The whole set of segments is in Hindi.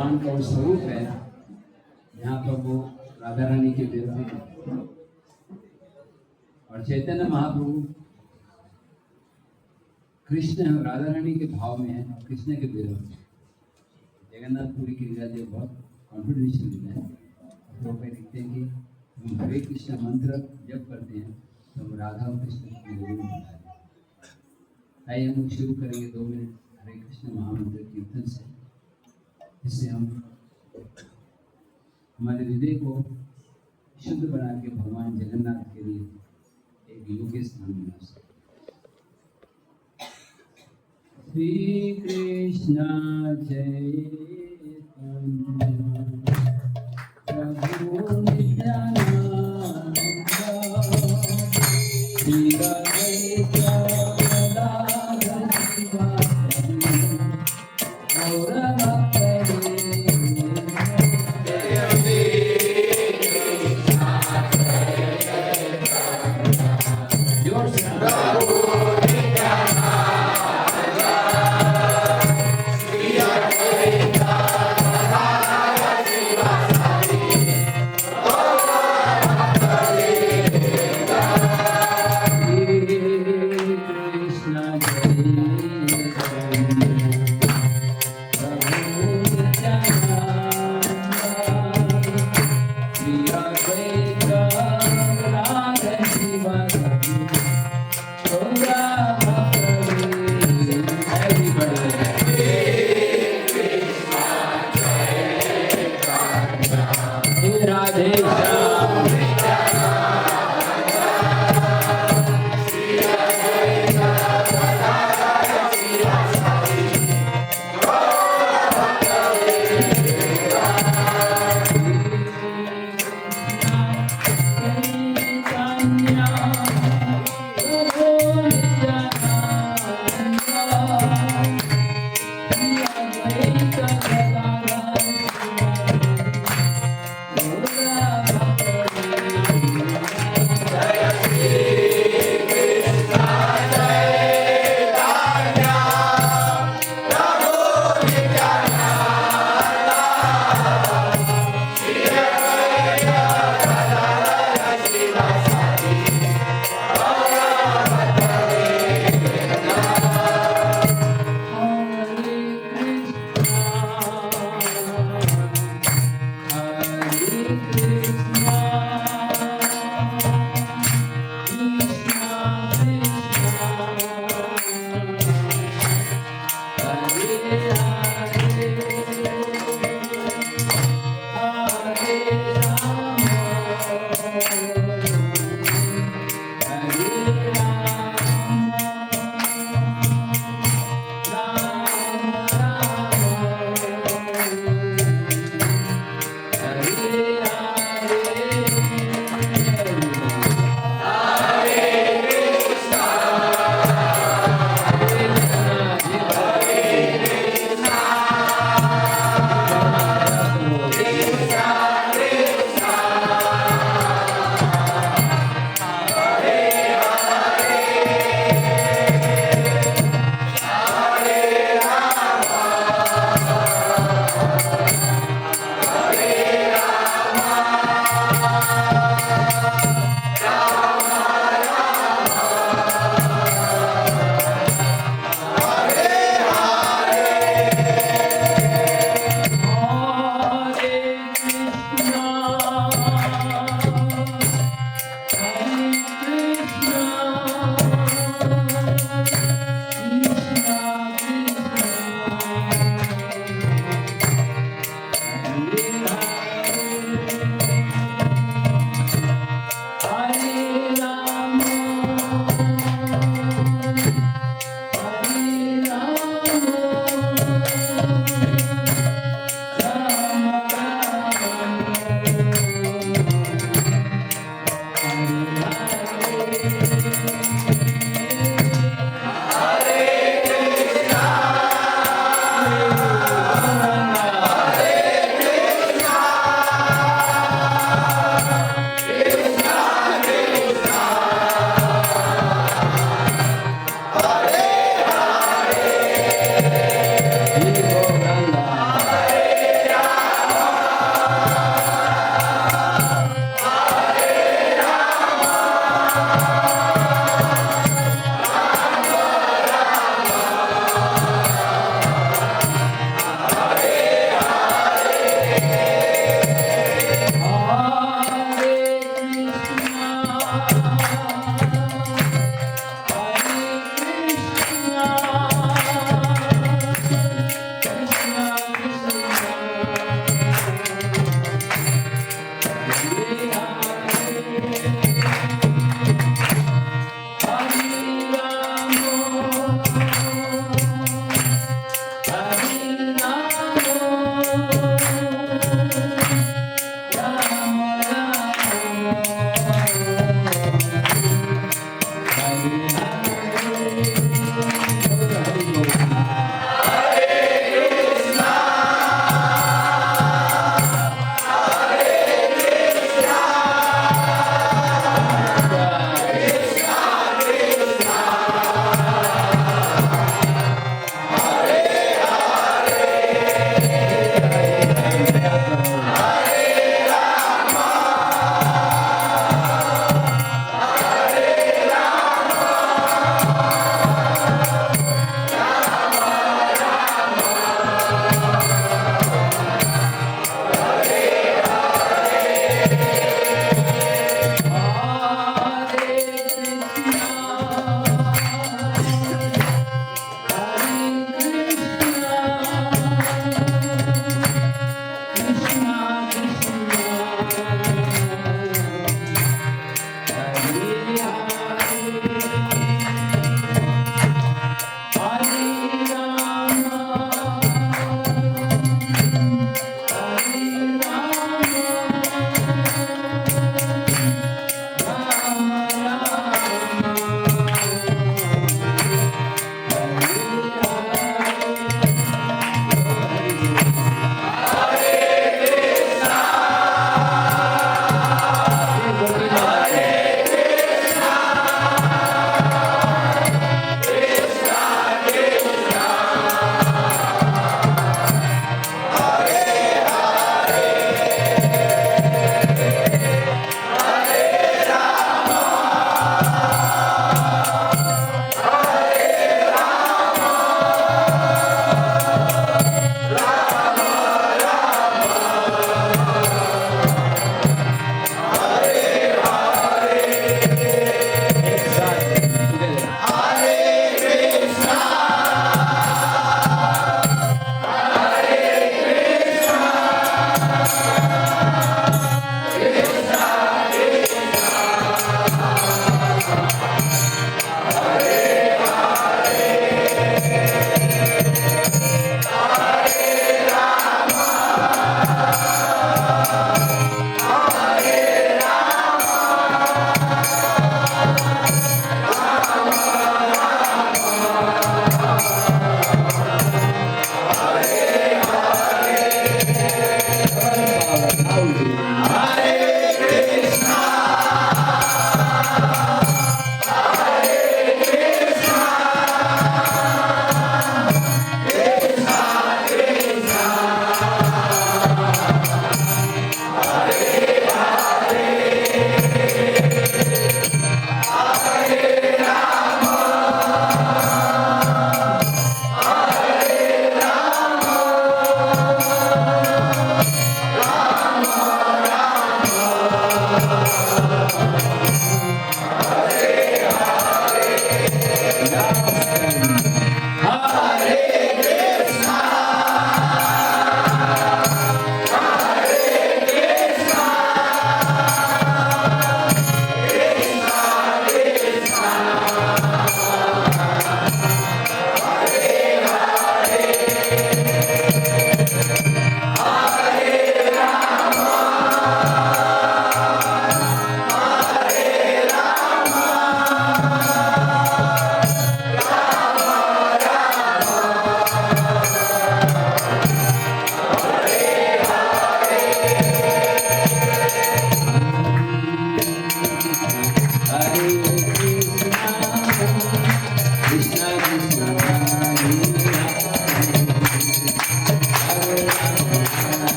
भगवान का वो स्वरूप है, यहाँ पर वो राधा रानी के विरह में, और चैतन्य महाप्रभु कृष्ण राधा रानी के भाव में है और कृष्ण के विरह में। जगन्नाथपुरी की लीला जो बहुत कॉन्फिडेंशियल लीला है, तो पे लिखते हैं कि हम हरे कृष्ण मंत्र जब करते हैं तो हम राधा और कृष्ण की जरूर बुलाएं। आइए हम शुरू करेंगे 2 मिनट हरे कृष्ण महामंत्र कीर्तन से, जिससे हम हमारे हृदय को शुद्ध बना के भगवान जगन्नाथ के लिए एक योग्य स्थान बना सके। श्री कृष्ण चैतन्य प्रभु नित्यानंद श्री अद्वैत गदाधर शिवासादि गौर भक्त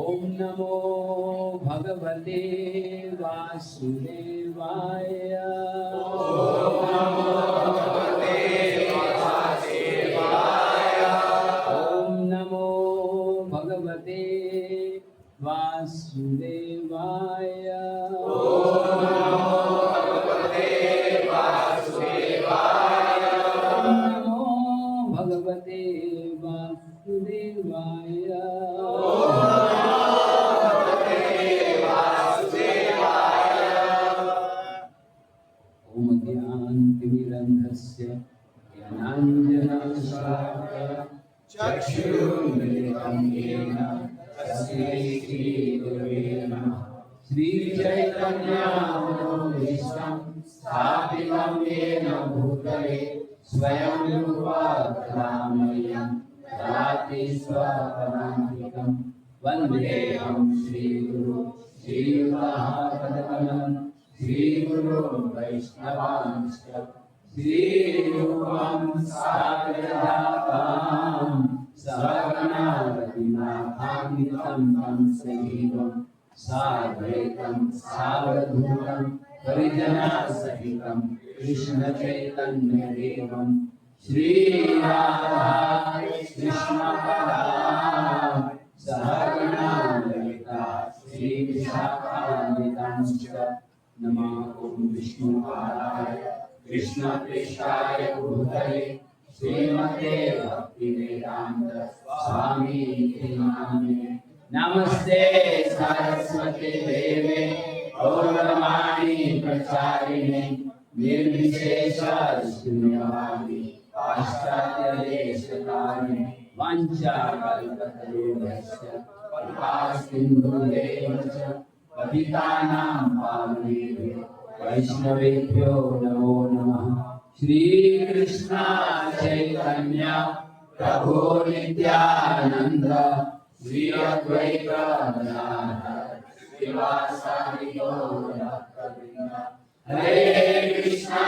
ओम नमो भगवते वासुदेवाय। ओम नमो भगवते वासुदेवाय। ओम नमो भगवते वासुदेवाय। ओम नमो भगवते वासुदेवाय। ओम नमो भगवते वासुदेवाय। ओम ज्ञानतिमिरन्धस्य ज्ञानाञ्जनशलाकया चक्षुरुन्मीलितं मिलितं येन तस्मै श्रीगुरवे नमः। श्रीचैतन्यमनोभीष्टं स्थापितं येन भूतले स्वयं रूपा कलामयं ददाति स्वपदान्तिकं। वन्देऽहं श्रीगुरु श्रीयुतापदकमलं श्रीगुरो वैष्णवांश्च श्रीरूपं साग्रजातं सहगणा रघुनाथान्वितं तं सजीवं साद्वैतं सावधूतं परिजनसहितं कृष्णचैतन्यदेवं श्रीराधा कृष्णपदां सहगणा ललिता श्रीविशाखान्वितांश्च। नमो ॐ विष्णुपादाय कृष्णप्रेष्ठाय भूतले श्रीमते भक्तिवेदान्त स्वामीति नामिने। नमस्ते सरस्वती देवे गौरवाणी प्रचारिणे निर्विशेष शून्यवादी पाश्चात्यदेशकारिणे वाञ्छाकल्पतरुभ्यश्च कृपासिन्धुभ्येव च पतितानां पावनेभ्यो वैष्णवेभ्यो नमो नमः। श्री कृष्ण चैतन्य प्रभु नित्यानंद श्री अद्वैत गदाधर श्रीवासादि गौर भक्तवृंद। हरे कृष्णा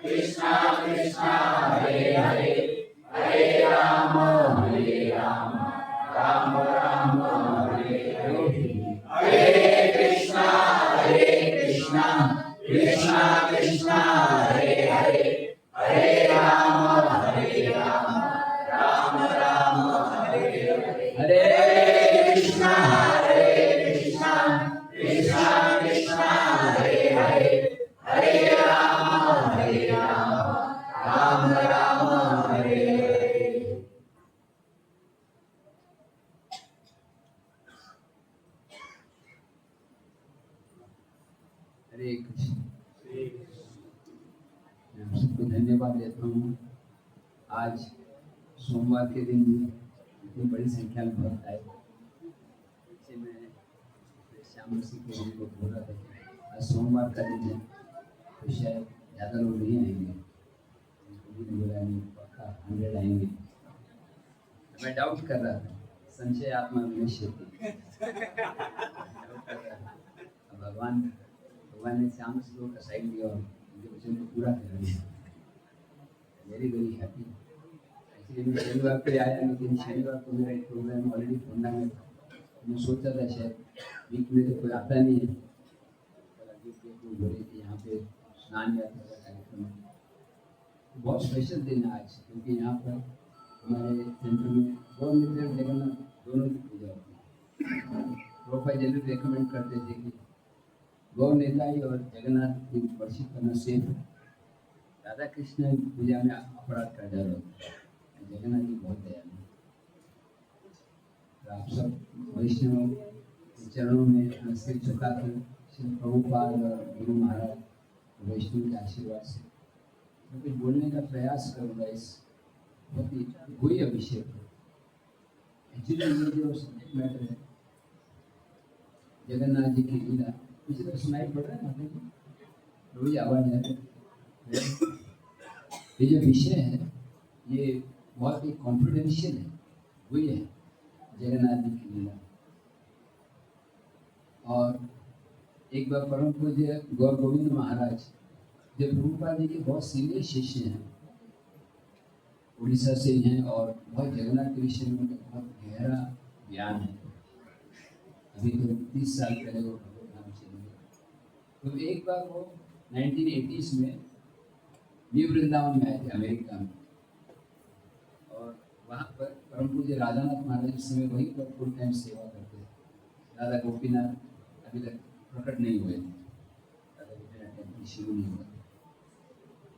कृष्णा कृष्णा हरे हरे, हरे राम राम राम हरे हरे। हरे कृष्णा कृष्णा कृष्णा हरे हरे, हरे राम राम राम हरे हरे। हरे कृष्णा कृष्णा कृष्णा हरे हरे, हरे राम राम राम हरे हरे। हरे कृष्ण। मैं सबको धन्यवाद देता हूँ। आज सोमवार के दिन इतनी बड़ी संख्या में भक्त आए। इसे मैं श्याम मसीह के लिए को बोल रहा था आज सोमवार का दिन है तो शायद ज़्यादा लोग नहीं आएंगे। बोला नहीं पक्का 100 आएंगे। मैं डाउट कर रहा था, संशय आत्मा विनश्यति। भगवान ने श्याम मसीह का साइड लिया और उनके वचन को पूरा कर दिया। Very very happy. एक्चुअली मैं शनिवार पे आया, लेकिन शनिवार को मेरा एक प्रोग्राम ऑलरेडी होना में था। मैं सोचा था शायद वीक में तो कोई आता नहीं है, बोले कि यहाँ पे स्नान यात्रा का कार्यक्रम है। बहुत स्पेशल दिन है आज, क्योंकि यहाँ पर हमारे सेंटर में गौर नित्य और जगन्नाथ दोनों की पूजा होती है। प्रोफाइल जनरल रिकमेंड करते थे कि गौ नेताई और जगन्नाथ की वर्षिप करना सेफ है। राधा कृष्ण पूजा में अपराध कर जा रहा होता है, जगन्नाथ जी बहुत दयालु। आप सब वैष्णव के चरणों में अपना सिर झुका कर श्री प्रभुपाद और गुरु महाराज वैष्णव के आशीर्वाद से मैं कुछ बोलने का प्रयास करूँगा इस बहुत ही गुह्य विषय पर। एक्चुअली ये जो सब्जेक्ट मैटर है जगन्नाथ जी की लीला, किसी तरह सुनाई पड़ रहा है माता जी? रोज आवाज आ रही है। ये जो विषय है ये बहुत ही कॉन्फिडेंशियल है, वही है जगन्नाथ जी की लीला। और एक बार परम पूज्य गौर गोविंद महाराज जो प्रभुपाद जी के बहुत सीनियर शिष्य हैं, उड़ीसा से हैं और बहुत जगन्नाथ के विषय में बहुत गहरा ज्ञान है। अभी तो 30 साल पहले वो भगवत नाम चले गए। तो एक बार वो 1980s में न्यू वृंदावन में आए थे अमेरिका में, और वहाँ पर परम पूज्य राधानाथ महाराज उस समय वहीं पर फुल टाइम सेवा करते थे। राधा गोपीनाथ अभी तक प्रकट नहीं हुए थे, राधा गोपीनाथ टेम्पल शुरू नहीं हुआ।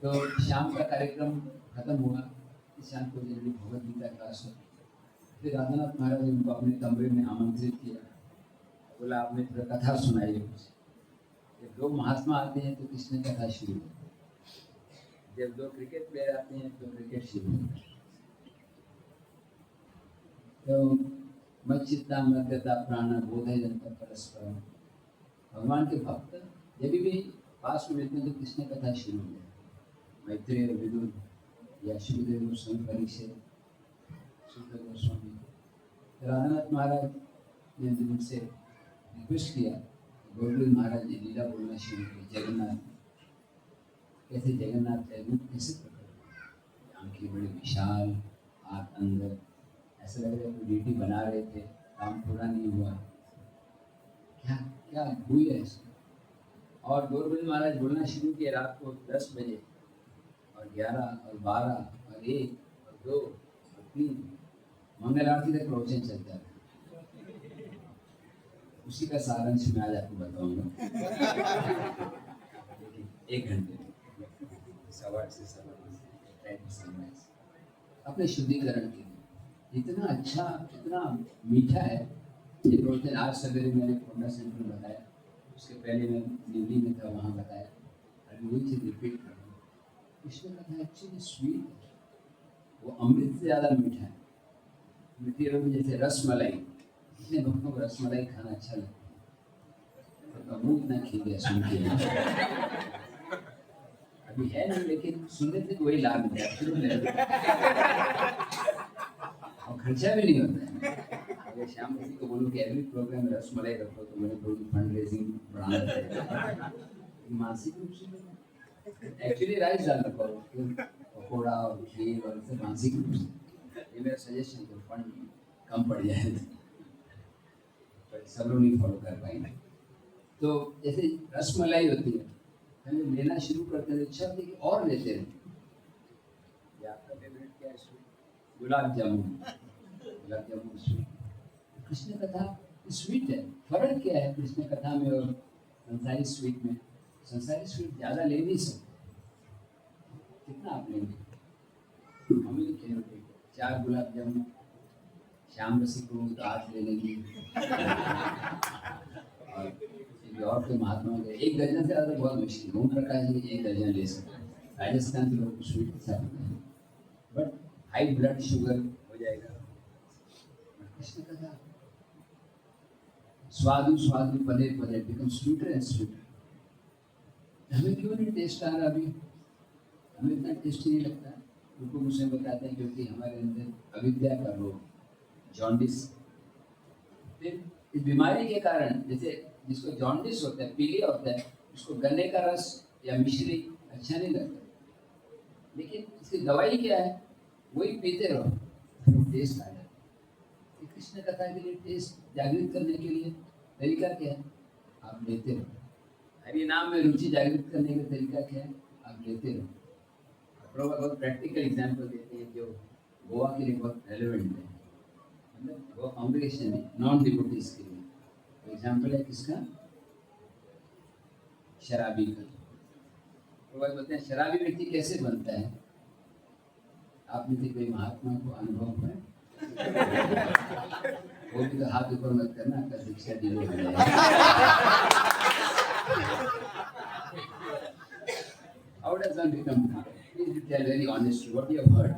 तो शाम का कार्यक्रम खत्म हुआ, शाम को जनरली भगवद गीता क्लास हुआ। फिर राधानाथ महाराज ने उनको अपने कमरे में आमंत्रित किया, बोला आपने थोड़ा कथा सुनाई कुछ। जब 2 महात्मा आते हैं तो कृष्ण कथा शुरू होती है, जब 2 क्रिकेट प्लेयर आते हैं तो क्रिकेट शुरू होता है। तो मच्चित्ता मध्यता प्राण बोधे जनता परस्पर। भगवान के भक्त जब भी पास में मिलते हैं तो कृष्ण कथा शुरू हो जाए। मैत्रेय विदुर या शुभदेव गोस्वामी परीक्षित, सुखदेव गोस्वामी, राधानाथ महाराज ने उनसे रिक्वेस्ट किया, गौरव महाराज ने लीला बोलना शुरू की। जगन्नाथ कैसे जगन्नाथ का रूप कैसे प्रकट, आंखें बड़ी विशाल, हाथ अंदर, ऐसा लग रहा है कोई ड्यूटी बना रहे थे, काम पूरा नहीं हुआ, क्या क्या हुई है इसमें। और गौरव महाराज बोलना शुरू किए रात को 10 बजे और 11 और 12 और 1 और 2 और 3 मंगल आरती तक प्रवचन चलता है। उसी का सारांश मैं आज आपको बताऊंगा। 1 घंटे 8:15 से 8:30 अपने शुद्धिकरण के लिए। इतना अच्छा, इतना मीठा है ये प्रवचन। आज सवेरे मैंने कोटा सेंटर में बताया, उसके पहले मैं दिल्ली में था, वहाँ बताया। अभी वही चीज़ रिपीट कर रहा हूँ। कृष्ण कथा एक्चुअली स्वीट है, वो अमृत से ज़्यादा मीठा है। मीठी में जैसे रसमलाई, इतने भक्तों को रसमलाई खाना अच्छा लगता है, तो मुँह इतना खिल गया सुन के। अभी है नहीं, लेकिन सुनने से कोई लाभ नहीं है और खर्चा भी नहीं होता है। अगर श्याम जी को बोलूँ कि एवरी प्रोग्राम में रसमलाई रखो तो मैंने थोड़ी फंड रेजिंग बढ़ा देता है। मानसिक रूप से एक्चुअली राइस डाल रखो, पकौड़ा और खीर और से मानसिक रूप से ये मेरा सजेशन, तो फंड कम पड़ जाए, पर सब लोग नहीं फॉलो कर पाएंगे। तो जैसे रसमलाई होती है, हम लेना शुरू करते हैं, इच्छा होती है कि और लेते हैं। आपका फेवरेट क्या है? गुलाब जामुन। गुलाब जामुन स्वीट, कृष्ण कथा स्वीट है। फर्क क्या है कृष्ण कथा में और संसारी स्वीट में? संसारी स्वीट ज़्यादा ले नहीं सकते, कितना आप लेंगे? हम ही लिखे होते 4 गुलाब जामुन, श्याम रसिक को तो 8 ले लेंगे। और के महात्मा के 1 दर्जन से ज़्यादा बहुत मुश्किल। ओम प्रकाश जी 1 दर्जन ले सकते हैं। राजस्थान के लोग स्वीट अच्छा होता है, बट हाई ब्लड शुगर हो जाएगा। कृष्ण कथा स्वादु स्वादु पदे पदे बिकम स्वीटर एंड स्वीटर। हमें क्यों नहीं टेस्ट आ रहा अभी? हमें इतना टेस्ट नहीं लगता। उनको मुझे बताते हैं क्योंकि हमारे अंदर अविद्या का रोग, जॉन्डिस। फिर इस बीमारी के कारण, जैसे जिसको जॉन्डिस होता है, पीलिया होता है, उसको गन्ने का रस या मिश्री अच्छा नहीं लगता, लेकिन इसकी दवाई क्या है? वही पीते रहो, फिर टेस्ट आ जाता है। कृष्ण कथा के लिए टेस्ट जागृत करने के लिए तरीका क्या है? आप लेते रहो। हरि नाम में रुचि जागृत करने का तरीका क्या है? आप लेते रहो। प्रभुपाद बहुत प्रैक्टिकल एग्जाम्पल देते हैं जो गोवा के लिए बहुत रेलेवेंट है, मतलब वो कॉम्बिनेशन है नॉन डिवोटीज के लिए। एग्जाम्पल है किसका? शराबी का। प्रभुपाद बोलते हैं शराबी व्यक्ति कैसे बनता है? आपने से कोई महात्मा को अनुभव है? वो भी तो हाथ ऊपर मत करना, आपका शिक्षा दी हो जाएगा। How does one become? Please tell very honestly what you have heard.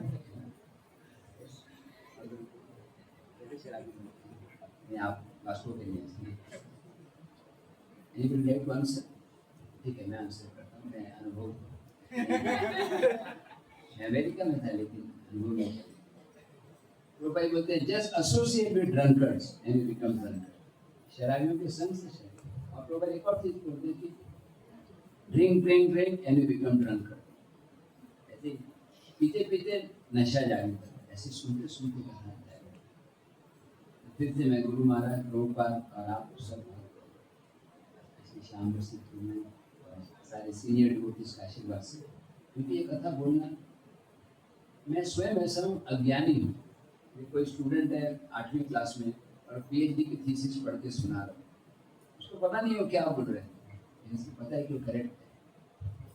नहीं, आप वास्तव के लिए Anybody like to answer? ठीक है, मैं आंसर करता हूँ। मैं अनुभव मैं अमेरिका में था, लेकिन अनुभव नहीं। तो भाई बोलते हैं just associate with drunkards and you become drunkard। शराबियों के संग से शराब। और तो भाई एक और चीज बोलते हैं कि drink and you become drunkard। ऐसे पीते पीते नशा जागृत होता है, ऐसे सुनते सुनते करना चाहिए। फिर से मैं गुरु महाराज, प्रभुपाद और आप सब ऐसे शाम में सारे सीनियर डिवोटीज का आशीर्वाद से, क्योंकि ये कथा बोलना, मैं स्वयं ऐसा हूँ, अज्ञानी हूँ। कोई स्टूडेंट है 8वीं क्लास में और पीएचडी की थीसिस पढ़ के सुना रहा हूँ, उसको पता नहीं हो क्या बोल रहे हैं, लेकिन पता है कि वो करेक्ट है।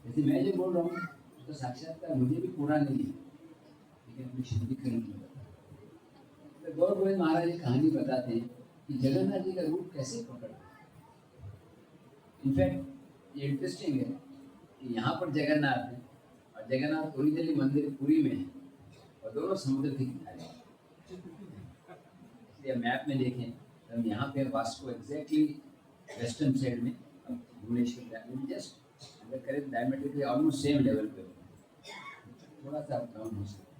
जैसे मैं जो बोल रहा हूँ उसका साक्षात्कार मुझे भी पूरा नहीं है, लेकिन अपनी शुद्धिकरण की बता। तो गौर गोविंद महाराज एक कहानी बताते हैं कि जगन्नाथ जी का रूप कैसे पकड़ा। इनफैक्ट ये इंटरेस्टिंग है कि यहाँ पर जगन्नाथ है और जगन्नाथ ओरिजिनली मंदिर पुरी में है और दोनों समुद्र के किनारे। या मैप में देखें तो हम यहाँ पे वास्को एग्जैक्टली वेस्टर्न साइड में भुवनेश्वर जस्ट अगर करें डायमेट्रिकली ऑलमोस्ट सेम लेवल पे होगा, थोड़ा सा अप डाउन हो सकता है।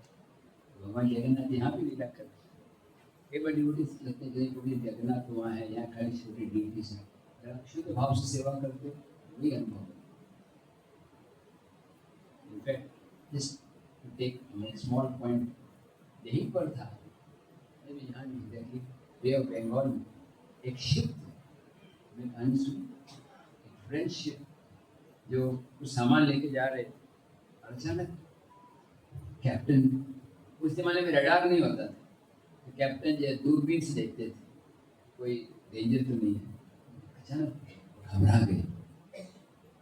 भगवान जगन्नाथ यहाँ पे लीला करते हैं। कई बार डिवोटीज लगते हैं कि जगन्नाथ तो वहाँ है, यहाँ खाली छोटी ड्यूटी से अगर आप शुद्ध भाव से सेवा करते हो वही अनुभव है। In fact just to take small point, यहीं पर था यहाँ नहीं था कि बे ऑफ बंगाल में एक शिप में कहानी सुनी, एक फ्रेंच शिप जो कुछ सामान लेके जा रहे और अचानक कैप्टन, उस जमाने में रडार नहीं होता था, तो कैप्टन जो दूरबीन से देखते थे कोई डेंजर तो नहीं है, अचानक घबरा गए।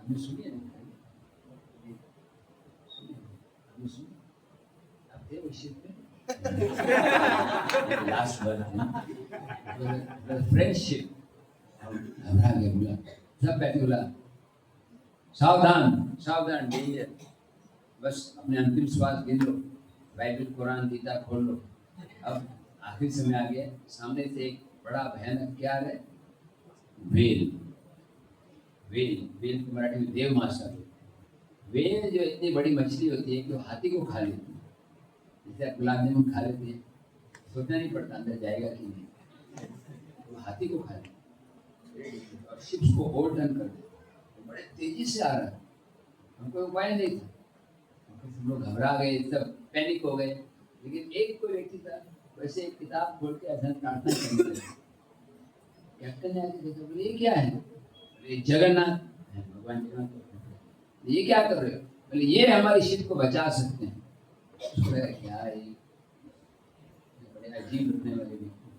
हमने सुनी है ना, आपने सुनी, आप थे उस शिप में लास्ट वर्ड फ्रेंडशिप, घबरा गए, बोला सब बैठे, बोला सावधान सावधान डेंजर, बस अपने अंतिम श्वास गिन लो, बाइबल कुरान गीता खोल लो। अब आखिरी समय आ गया, सामने से एक बड़ा भयानक क्या है, वेल। वेल, वेल को मराठी में देव मासा। वेल जो इतनी बड़ी मछली होती है कि वो हाथी को खा लेती है, जैसे आप गुलाब जामुन खा लेते हैं, सोचना नहीं पड़ता अंदर जाएगा कि नहीं, वो हाथी को खा लेते और शिप्स को ओवरटर्न कर देते, तो बड़े तेजी से आ रहा है, हमको उपाय नहीं था, सब लोग घबरा गए, सब पैनिक हो गए। लेकिन एक कोई व्यक्ति था, वैसे एक किताब खोल के ऐसा प्रार्थना करने लगे। कैप्टन ने आके देखा, बोले ये क्या है? बोले जगन्नाथ है, भगवान जगन्नाथ। ये क्या कर रहे हो? बोले ये हमारी शिप को बचा सकते हैं। क्या है, बड़े अजीब रुकने वाले व्यक्ति।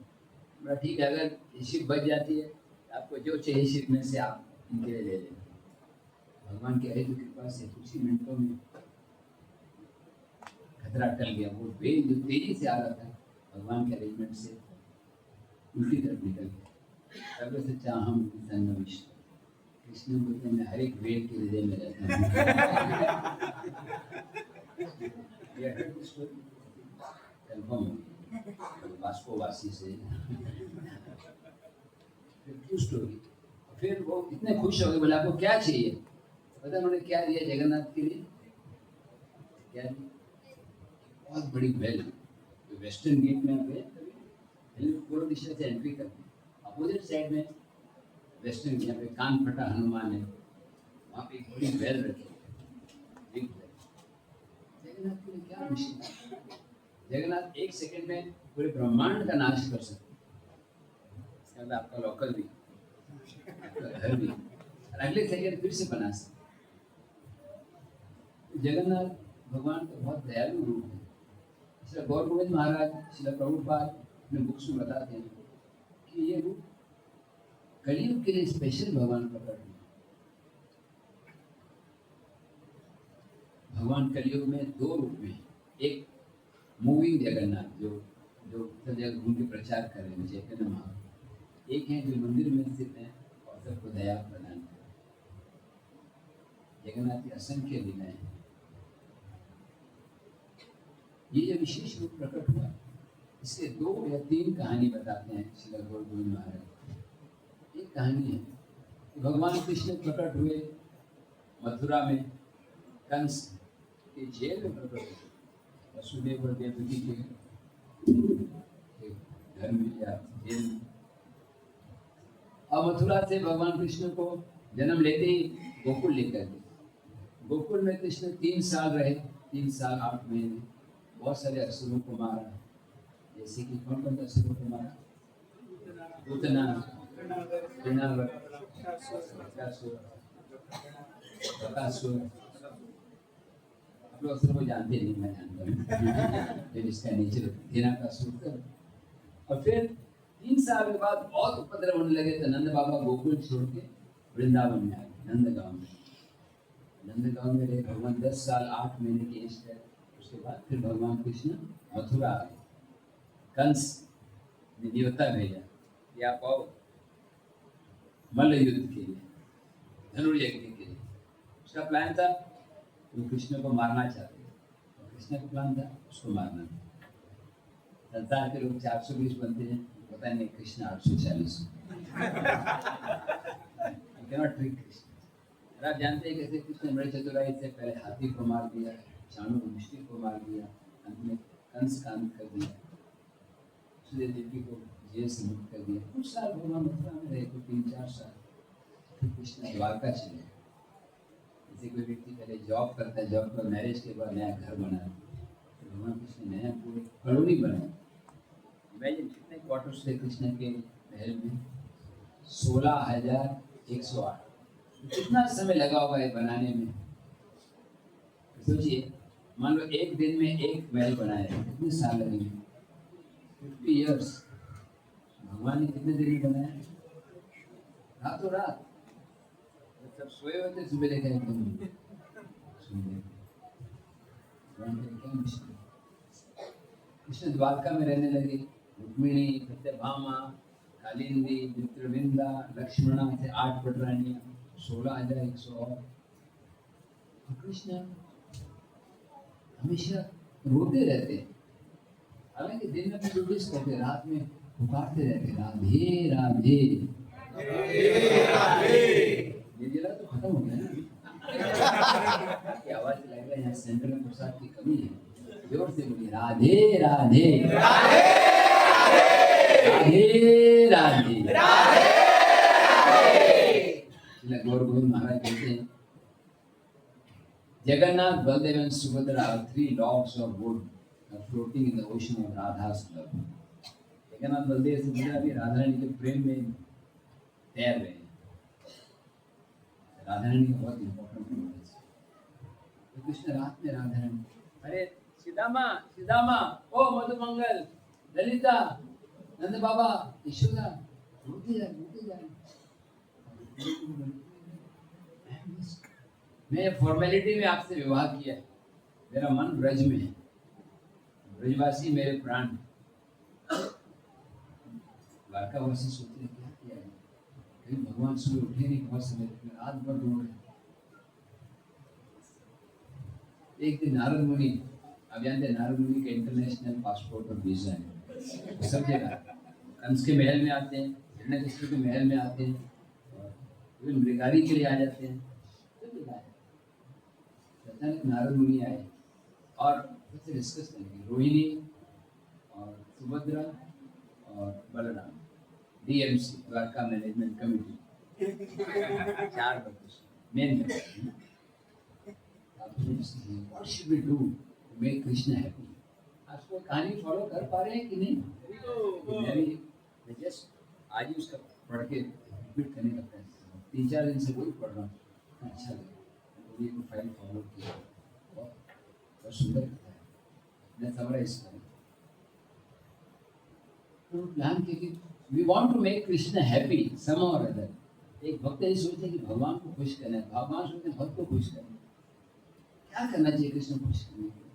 बोला ठीक है, अगर ये शिप बच जाती है आपको जो चाहिए शिप में से आप इनके लिए ले लें। भगवान की अहित कृपा से कुछ ही मिनटों में खतरा टल गया। वो वेल जो तेजी से आ रहा था, भगवान के अरेंजमेंट से उल्टी तरफ निकल गया। तब से चाह हम संगमिष्ट कृष्ण बोलते हैं, हर एक वेल के हृदय में रहता हूँ। वास्को वासी से ट्रू स्टोरी। फिर वो इतने खुश हो गए, बोले आपको क्या चाहिए? पता उन्होंने क्या दिया जगन्नाथ के लिए? क्या दिया? बहुत बड़ी वेल। तो वेस्टर्न गेट में गए, पूर्व दिशा से एंट्री करते हैं, अपोजिट साइड में वेस्टर्न, जहाँ पे कान फटा हनुमान है, वहाँ पे एक बड़ी वेल रखी है। जगन्नाथ के लिए क्या मुश्किल है? जगन्नाथ एक सेकंड में पूरे ब्रह्मांड का नाश कर सकते हैं, आपका लोकल भी, आपका घर भी, और अगले सेकंड फिर से बना सकते। जगन्नाथ भगवान का बहुत दयालु रूप है। श्री गौर गोविंद महाराज, श्री प्रभुपाद अपने बुक्स में बताते हैं कि ये रूप कलयुग के लिए स्पेशल भगवान प्रकट हुए। भगवान कलयुग में दो रूप में, एक मूविंग जगन्नाथ जो जो सब जगह घूम के प्रचार कर रहे हैं, चैतन्य महाप्रभु। एक है जो मंदिर में स्थित है और सबको दया प्रदान कर। जगन्नाथ की असंख्य लीलाएं, ये जो विशेष रूप प्रकट हुआ, इसके 2 या 3 कहानी बताते हैं श्री गौर गोविंद महाराज। एक कहानी है कि भगवान कृष्ण प्रकट हुए मथुरा में, कंस के जेल में प्रकट हुए, वसुदेव और देवकी के घर में या जेल में। और मथुरा से भगवान कृष्ण को जन्म लेते ही गोकुल लेकर गए। गोकुल में कृष्ण 3 साल रहे, 3 साल 8 महीने। बहुत सारे असुरों को मारा, जैसे कि कौन कौन असुरों को मारा? पूतना, बकासुर। आप लोग असुर को जानते नहीं, मैं जानता हूँ जिसका नेचर देना का असुर। और फिर 3 साल के बाद बहुत उपद्रव होने लगे, तो नंद बाबा गोकुल छोड़ के वृंदावन में आ गए, नंदगांव में। नंदगांव में रहे भगवान 10 साल 8 महीने की एज तक। उसके बाद फिर भगवान कृष्ण मथुरा आ गए। कंस ने न्योता भेजा कि आप आओ मल्ल युद्ध के लिए, धनुर्यज्ञ के लिए। उसका प्लान था वो कृष्ण को मारना चाहते थे, कृष्ण का प्लान था उसको मारना था। संसार के लोग 420 बनते हैं, पता नहीं कृष्ण 840 कैनॉट ट्रिक कृष्ण। और आप जानते हैं कैसे कृष्ण बड़े चतुराई से पहले हाथी को मार दिया, चाणूर को मार दिया, अंत में कंस का अंत कर दिया, सूर्य देवी को जेल से मुक्त कर दिया। कुछ साल भगवान मथुरा में रहे, तो 3-4 साल। फिर कृष्ण द्वारका चले। जैसे कोई व्यक्ति पहले जॉब करता है, जॉब पर मैरिज के बाद नया घर बना, तो भगवान कृष्ण नया पूरे कॉलोनी बनाया। इमेजिन कितने क्वार्टर्स थे कृष्ण के महल में, 16,108। कितना समय लगा होगा ये बनाने में। सोचिए, मान लो एक दिन में एक महल बनाया, कितने साल लगेंगे? 50 इयर्स। भगवान ने कितने दिन में बनाया? रातों रात। सब सोए हुए थे, सुबह देखा एकदम कृष्ण द्वारका में रहने लगे। रुक्मिणी, सत्यभामा, कालिंदी, मित्रविंदा, लक्ष्मणा थे 8 पटरानियां, 16,100 और कृष्ण हमेशा रोते रहते। हालांकि दिन में प्रोड्यूस करते, रात में पुकारते रहते, राधे राधे राधे। ये जिला तो खत्म हो गया ना की आवाज लग रहा है यहाँ सेंटर में प्रसाद की कमी है। जोर से बोलिए राधे राधे राधे राधे राधे। गौर गोविंद महाराज कहते हैं, Jagannath, Baldev and Subhadra are 3 logs of wood floating in the ocean of Radha's love. Jagannath Baldev Subhadra भी राधा रानी के प्रेम में तैर रहे हैं। राधा रानी का बहुत इम्पोर्टेंट रोल है। तो कृष्ण रात में राधा रानी, अरे सीदामा सीदामा, ओ मधुमंगल, ललिता, नंद बाबा, यशोदा, रोते जाए। मैं फॉर्मेलिटी में आपसे विवाह किया, मेरा मन ब्रज में है, ब्रजवासी मेरे प्राण। द्वारकावासी सोचते क्या किया है, कहीं भगवान सुबह उठे नहीं, बहुत समय रात भर ढूंढ रहे। एक दिन नारद मुनि, आप जानते हैं नारद मुनि का इंटरनेशनल पासपोर्ट और वीजा है, सब जगह कंस के महल में आते हैं, हिरण्यकशिपु के महल में आते हैं, और मृगारी के लिए आ जाते हैं। अचानक नारद मुनि आए और उससे डिस्कस करेंगे, रोहिणी और सुभद्रा और Balram, DMC Dwarka management committee, 4 men. What should we do to make Krishna happy? आप वो कहानी फॉलो कर पा रहे हैं कि नहीं? मैं जस्ट आज ही उसका पढ़ के रिपीट करने का प्रयास, 3-4 दिन से वही पढ़ रहा हूँ, अच्छा लगा। ये प्रोफाइल फॉलो किया, बहुत सुंदर लगता है। मैं समराइज करूँ तो प्लान किया कि we want to make Krishna happy some और अदर। एक भक्त ये सोचते हैं कि भगवान को खुश करना है, भगवान सोचते हैं भक्त को खुश करना है। क्या करना चाहिए कृष्ण को खुश करने के लिए?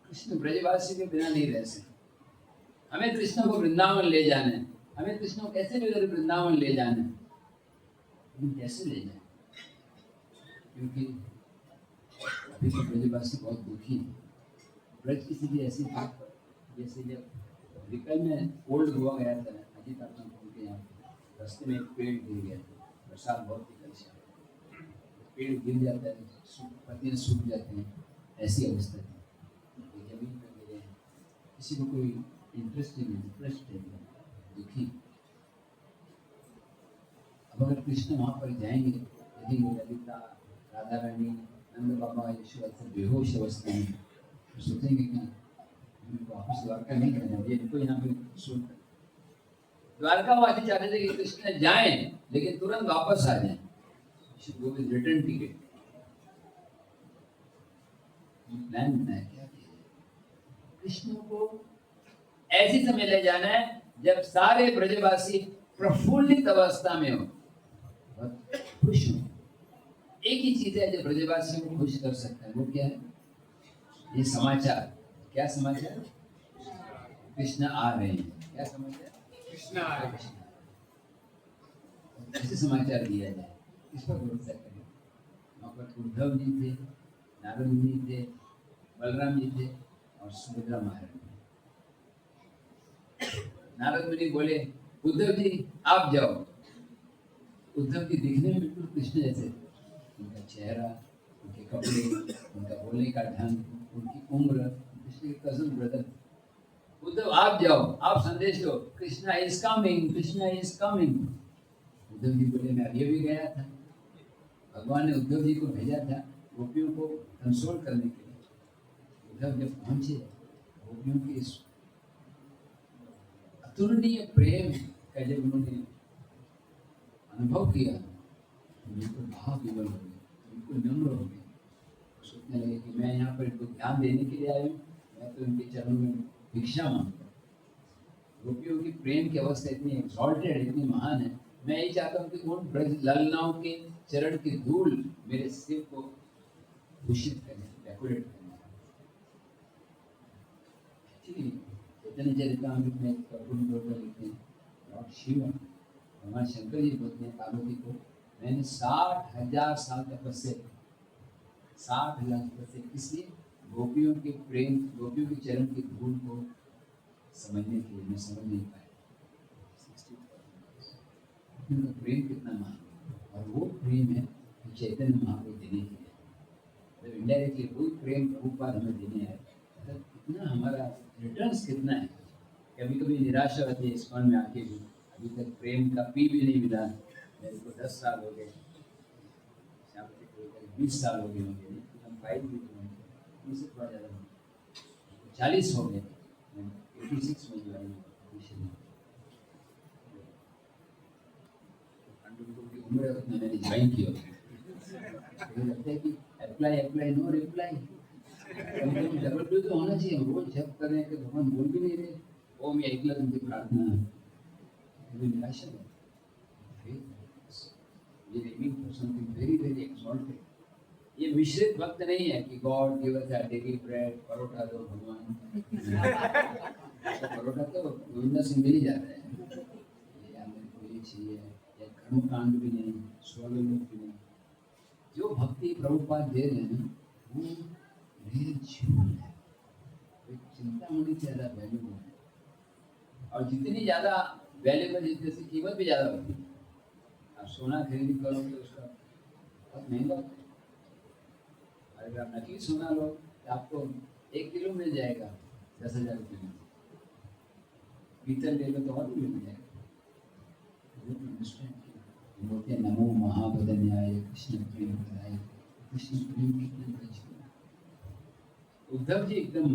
कृष्ण ब्रजवासी के बिना नहीं रह सकते। हमें कृष्ण को वृंदावन ले जाना है। हमें कृष्ण को कैसे भी वृंदावन ले जाना है, लेकिन कैसे ले जाए? क्योंकि अभी तो ब्रजवासी बहुत दुखी है। ब्रज की स्थिति ऐसी थी जैसे जब विकल में ओल्ड हुआ गया था, अजीत आत्मा के यहाँ रास्ते में एक पेड़ गिर गया था, बरसात बहुत ही कल से, पेड़ गिर जाता है, पत्तियाँ सूख जाती हैं, ऐसी अवस्था थी। जमीन पर गिरे हैं, किसी को कोई इंटरेस्ट नहीं, इंटरेस्ट है, दुखी। अब अगर कृष्ण वहाँ पर जाएंगे, देखेंगे ललिता, राधा रानी, नंद बाबा, यशोदा से बेहोश अवस्था में, तो सोचेंगे कि वापस द्वारका नहीं करना, ये इनको यहाँ पे सुन। द्वारकावासी चाहते थे कि कृष्ण जाएं लेकिन तुरंत वापस आ जाएं, वो भी रिटर्न टिकट। प्लान बनाया क्या किया, कृष्ण को ऐसी समय ले जाना है जब सारे ब्रजवासी प्रफुल्लित अवस्था में हो, खुश हो। एक ही चीज है जो ब्रजवासियों को खुश कर सकता है, वो क्या है? ये समाचार। क्या समाचार? कृष्ण आ रहे हैं। क्या समाचार? कृष्ण आ रहे हैं। कैसे समाचार दिया जाए, किस पर भरोसा करें? वहाँ पर उद्धव जी थे, नारद जी थे, बलराम जी थे और सुभद्रा महारानी। नारद मुनि बोले उद्धव जी आप जाओ। उद्धव जी दिखने में बिल्कुल कृष्ण जैसे थे, उनका चेहरा, उनके कपड़े, उनका बोलने का ढंग, उनकी उम्र कृष्ण के कजन ब्रदर। उद्धव आप जाओ, आप संदेश दो, Krishna is coming, Krishna is coming. Uddhav ji बोले मैं अभी भी गया था, भगवान ने उद्धव जी को भेजा था गोपियों को कंसोल करने के लिए। उद्धव जब पहुंचे, गोपियों के इस अतुलनीय प्रेम का जब उन्होंने अनुभव किया तो बिल्कुल भाव विवल हो गए, बिल्कुल नम्र हो गए। सोचने लगे कि मैं यहाँ पर इनको ध्यान देने के लिए आया हूँ, मैं तो इनके चरणों में भिक्षा मांगता हूँ। गोपियों की प्रेम की अवस्था इतनी एक्सॉल्टेड, इतनी महान है। मैं यही चाहता हूँ कि उन ब्रज ललनाओं के चरण की धूल मेरे सिर को भूषित करें, डेकोरेट करें। चैतन्य चरितामृत में लिखते हैं लॉर्ड शिव, भगवान शंकर जी बोलते हैं पार्वती को, मैंने 60,000 साल तपस्या की। 60,000 तपस्या इसलिए गोपियों के प्रेम, गोपियों के चरण की धूल को समझने के लिए। मैं समझ नहीं पाया उनका प्रेम कितना महान, और वो प्रेम है कि चैतन्य महाप्रभु देने के लिए, मतलब इनडायरेक्टली वो प्रेम प्रभुपाद हमें देने आए। मतलब कितना हमारा रिटर्न्स कितना है। कभी कभी निराशा होती है इस्कॉन में आके भी, अभी तक प्रेम का पी भी नहीं मिला। मेरे को 10 साल हो गए, शाम से 20 साल हो गए होंगे, हम 5 भी होंगे, इससे थोड़ा ज़्यादा 40 हो गए। 86 में ज्वाइन उम्र है उतना मैंने ज्वाइन किया। मुझे लगता है कि apply apply no reply, double do तो होना चाहिए। हम रोज जप कर रहे हैं कि भगवान बोल भी नहीं रहे, ओम या एकला तुमसे प्रार्थना, मुझे निराशा है। ये aiming for something very very exalted. ये मिश्रित भक्त नहीं है कि गॉड गिव अस अ डेली ब्रेड, परोठा दो भगवान। परोठा तो गोविंदा से मिल ही जाता है, ये हमें कोई चाहिए, या कर्मकांड भी नहीं, स्वलोक भी नहीं। जो भक्ति प्रभुपाद दे रहे हैं वो रियल जीवन है, चिंता होनी ज़्यादा वैल्यूबल है। और जितनी ज़्यादा वैल्यूबल जितने से कीमत भी ज़्यादा होती है। आप सोना खरीदी करोगे तो उसका बहुत महंगा होता है। अगर आप नकली सोना लो तो आपको 1 किलो मिल जाएगा 10,000 रुपये में, पीतल ले लो तो और भी मिल जाएगा। बोलते हैं नमो महाबदन्याय कृष्ण प्रेम प्रदाय, कृष्ण प्रेम कितने बड़े जीवन। उद्धव जी एकदम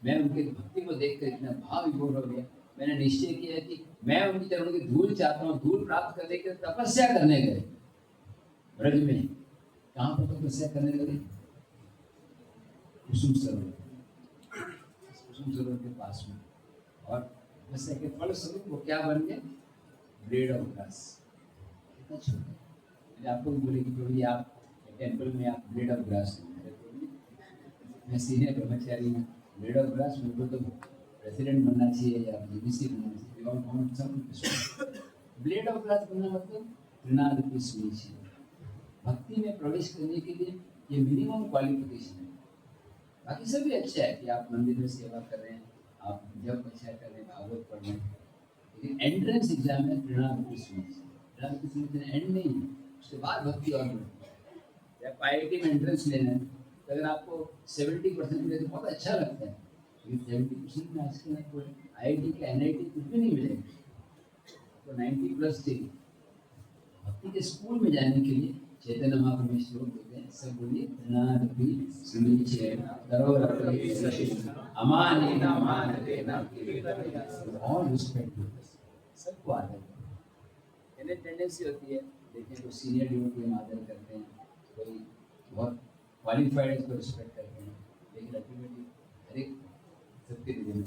मैं उनके भक्ति को देखकर इतना भाव विभोर हो गया। मैंने निश्चय किया कि मैं उनकी चरणों की धूल चाहता हूँ। धूल प्राप्त करने के तपस्या करने गए ब्रज में। कहाँ पर तपस्या करने लगे? कुसुम सरोवर, कुसुम सरोवर के पास में। और तपस्या के फलस्वरूप वो क्या बन गए? Blade of grass. कितना छोटा। मैंने आपको भी बोले कि प्रभु जी आप टेम्पल में आप ब्लेड ऑफ ग्रास हैं। मैं सीनियर ब्रह्मचारी हूँ, ब्लेड ऑफ ग्रास मेरे को तो प्रेसिडेंट बनना चाहिए या जीबीसी बनना चाहिए। ब्लेड ऑफ ग्रास बनना मतलब त्रिनाद की सुनिश्चित। भक्ति में प्रवेश करने के लिए ये मिनिमम क्वालिफिकेशन है। बाकी सब भी अच्छा है कि आप मंदिर में सेवा कर रहे हैं, आप जब अच्छा कर रहे हैं, भागवत पढ़ रहे हैं, लेकिन एंट्रेंस एग्जाम में त्रिनाद की सुनिश्चित। त्रिनाद की सुनिश्चित एंड नहीं है, उसके बाद भक्ति और बढ़ती है। जब IIT में एंट्रेंस लेना है तो अगर आपको 70% मिले तो बहुत अच्छा लगता है, लेकिन 70% में आजकल आपको IIT के NIT कुछ भी नहीं मिलेगा, तो 90+ चाहिए। भक्ति के स्कूल में जाने के लिए चैतन्य महाप्रभु में श्लोक देते हैं, सब बोलिए नादपि सुनिचे करो रखले सशि अमानेना मानतेना ऑल रिस्पेक्ट, सबको आदर करो। इन्हें टेंडेंसी होती है देखने को सीनियर डिवोटी हम आदर करते हैं, कोई बहुत क्वालिफाइड है उसको रिस्पेक्ट करते हैं, लेकिन अल्टीमेटली हर एक सबके दिल में।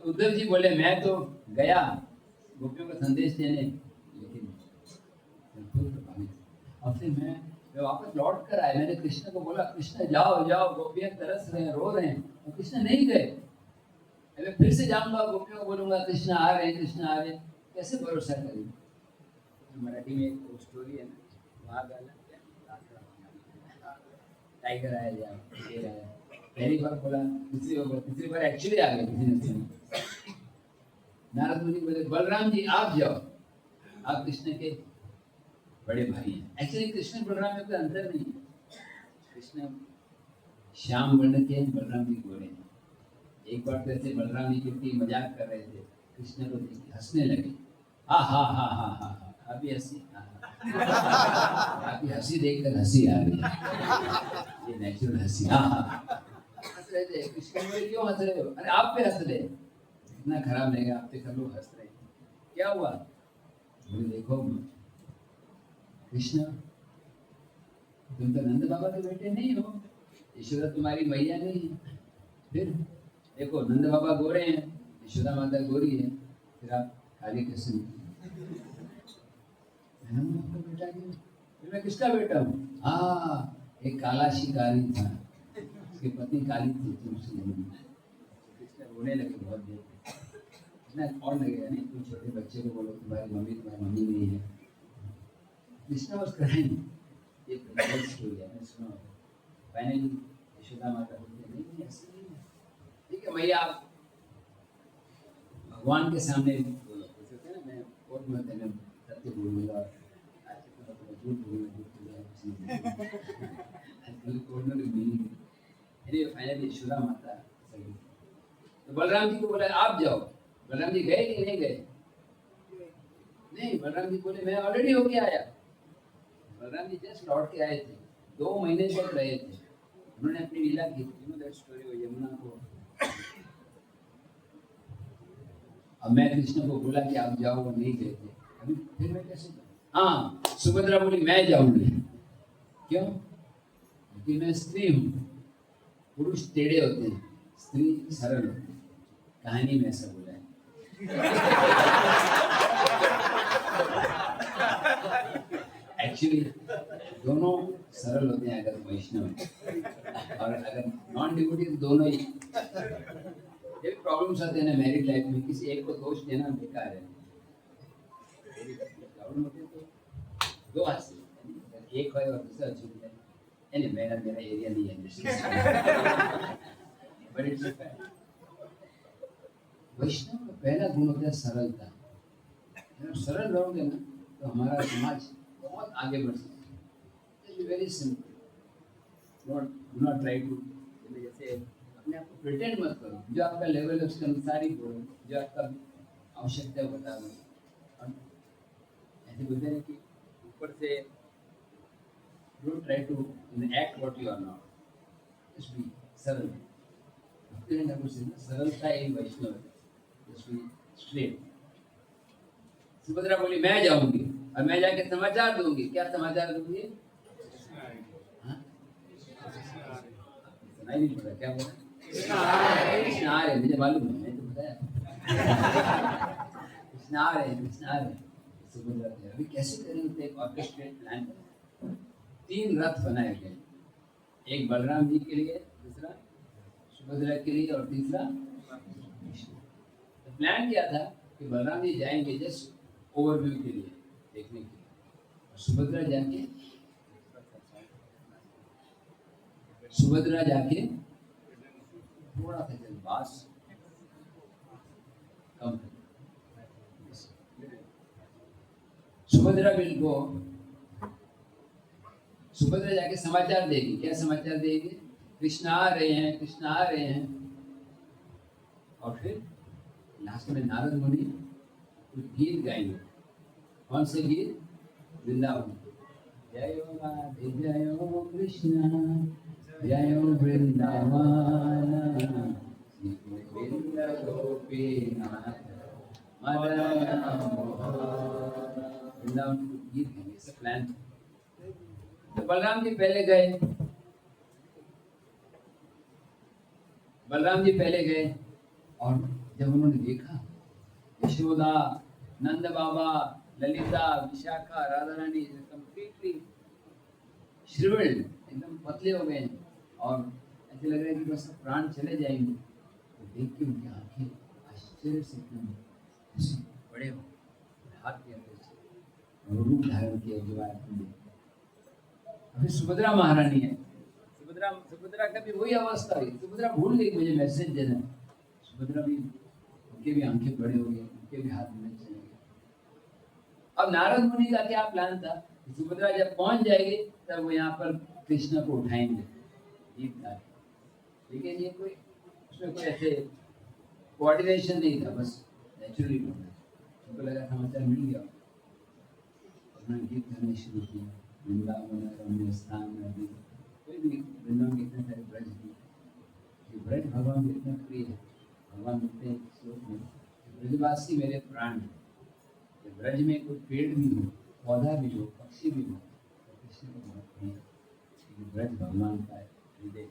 तो उद्धव जी बोले मैं तो गया गोपियों का संदेश देने, लेकिन और फिर मैं वापस लौट कर आया। मैंने कृष्ण को बोला कृष्ण जाओ जाओ, गोपियां तरस रहे हैं, रो रहे हैं, और कृष्ण नहीं गए। मैं फिर से जाऊंगा, गोपियों को बोलूंगा कृष्ण आ रहे हैं, कृष्ण आ रहे हैं, कैसे भरोसा करेंगे? मराठी में एक स्टोरी है ना, वहाँ गाना टाइगर आया, या शेर आया। पहली बार बोला, तीसरी बार एक्चुअली आ गया किसी ने। नारद मुनि बोले बलराम जी आप जाओ, आप कृष्ण के बड़े भाई हैं। एक्चुअली कृष्ण बलराम में कोई अंतर नहीं है। कृष्ण श्याम वर्ण के, बलराम जी गोरे हैं। एक बार तो ऐसे बलराम जी की मजाक कर रहे थे, कृष्ण को देख के हंसने लगे। हा हा हा हा हा, काफी हंसी, काफी हंसी देखकर हंसी आ रही है, ये नेचुरल हंसी। हाँ हाँ, हंस रहे थे। कृष्ण बोले क्यों हंस रहे हो? अरे आप पे हंस रहे, इतना खराब लगेगा, आप पे सब लोग हंस रहे हैं, क्या हुआ? बोले देखो कृष्ण, तुम तो नंद बाबा के बेटे नहीं हो, यशोदा तुम्हारी मैया नहीं है। फिर देखो नंद बाबा गोरे हैं, यशोदा माता गोरी है, फिर आप काले कैसे? बेटा क्यों? मैं किसका बेटा हूँ? हाँ, एक काला शिकारी था, उसकी पत्नी काली थी, तुमसे नहीं। कृष्ण रोने लगे बहुत देर तक। इतना और लगेगा नहीं, तुम छोटे बच्चे को बोलो तुम्हारी मम्मी नहीं है। Krishna was crying। ये रियल स्टोरी है, सुनो। फाइनली यशोदा माता बोलती नहीं ऐसे नहीं है, ठीक है भैया आप भगवान के सामने बोलो, कहते हैं ना मैं कोर्ट में मैं सत्य बोलूँगा, आज तो झूठ बोलूँगा, आजकल कोर्ट में मीनिंग है। फाइनली यशोदा माता सही। तो बलराम जी को बोला आप जाओ। बलराम जी गए कि नहीं गए? नहीं, बलराम जी बोले मैं ऑलरेडी होके आया। बलराम जी जस्ट लौट के आए थे, 2 महीने तक रहे थे, उन्होंने अपनी लीला की। यू नो दैट स्टोरी वो यमुना को। अब मैं कृष्ण को बोला कि आप जाओ, वो नहीं गए थे, अभी फिर मैं कैसे जाऊँ? हाँ, सुभद्रा बोली मैं जाऊंगी। क्यों? क्योंकि मैं स्त्री हूँ। पुरुष टेढ़े होते हैं, स्त्री सरल होती है। कहानी में ऐसा बोला है। एक्चुअली दोनों सरल होते हैं अगर वैष्णव है, और अगर नॉन डिवोटी तो दोनों ही। ये प्रॉब्लम्स आते हैं ना मैरिड लाइफ में, किसी एक को दोष देना बेकार है। प्रॉब्लम होते हैं तो दो हाथ से, एक है और दूसरा झूठ है। यानी मेरा एरिया नहीं है, बट इट्स वैष्णव का पहला गुण होता है सरलता। अगर सरल रहोगे ना तो हमारा समाज बहुत आगे बढ़ सकता है। Very simple, do not try to, जैसे अपने आप को प्रिटेंड मत करो, जो आपका लेवल है उसके अनुसार ही बोलो, जो आपका आवश्यकता है बता दो। और ऐसे बोलते हैं कि ऊपर से don't try to act what you are not, just be सरल। सरलता ही वैष्णव है, जस्ट बी स्ट्रेट। सुभद्रा बोली मैं जाऊंगी और मैं जाके समाचार दूंगी। क्या समाचार दूंगी? सुनाई नहीं पड़ा, क्या बोला? कृष्ण आ रहे, मुझे मालूम है, मैंने तो बताया। कृष्ण आ रहे, कृष्ण आ रहे। सुभद्रा अभी कैसे करेंगे? एक ऑर्केस्ट्रेट प्लान, 3 रथ बनाए गए, एक बलराम जी के लिए, दूसरा सुभद्रा के लिए और तीसरा कृष्ण। तो प्लान क्या था कि बलराम जी जाएंगे जस्ट ओवरव्यू के लिए, देखने के लिए, और सुभद्रा जाके थोड़ा सा जलवास कम कर, सुभद्रा विल गो, सुभद्रा जाके समाचार देगी। क्या समाचार देगी? कृष्ण आ रहे हैं, कृष्ण आ रहे हैं। और फिर लास्ट में नारद मुनि कुछ गीत गाएंगे। कौन से गीत? वृंदावन, जय राधे जय कृष्ण, जय वृंदावन, गोपीनाथ वृंदावन गीत गाएंगे, सब प्लान। तो बलराम जी पहले गए, बलराम जी पहले गए, और जब उन्होंने देखा यशोदा, नंद बाबा, ललिता, विशाखा, राधा रानी कंप्लीटली श्रिवल्ड, एकदम पतले हो गए, और ऐसे लग रहा है कि बस प्राण चले जाएंगे। तो देख के उनकी आंखें आश्चर्य से एकदम बड़े हो, हाथ के अंदर रूप धारण किया जो आदमी। अभी सुभद्रा महारानी है, सुभद्रा का भी वही अवस्था है। सुभद्रा भूल गई मुझे मैसेज देना। सुभद्रा भी उनके भी आंखें बड़े हो गए, उनके भी हाथ में चले गए। अब नारद मुनि का क्या प्लान था, सुभद्रा जब पहुंच जाएगी तब वो यहाँ पर कृष्ण को उठाएंगे गीत गा के। लेकिन ये कोई उसमें कोई ऐसे कोऑर्डिनेशन नहीं था, बस नेचुरली होना। उनको लगा समाचार मिल गया, अपना गीत गाने शुरू किया। वृंदावन रम्य स्थान में भी कोई भी वृंदावन के इतने सारे ब्रज भी, ये ब्रज भगवान को इतना प्रिय है। भगवान बोलते हैं श्लोक में, ब्रजवासी मेरे प्राण है। ब्रज में कोई पेड़ भी हो, पौधा भी हो, पक्षी भी हो, तो कृष्ण को बहुत प्रिय है। ब्रज भगवान का हृदय।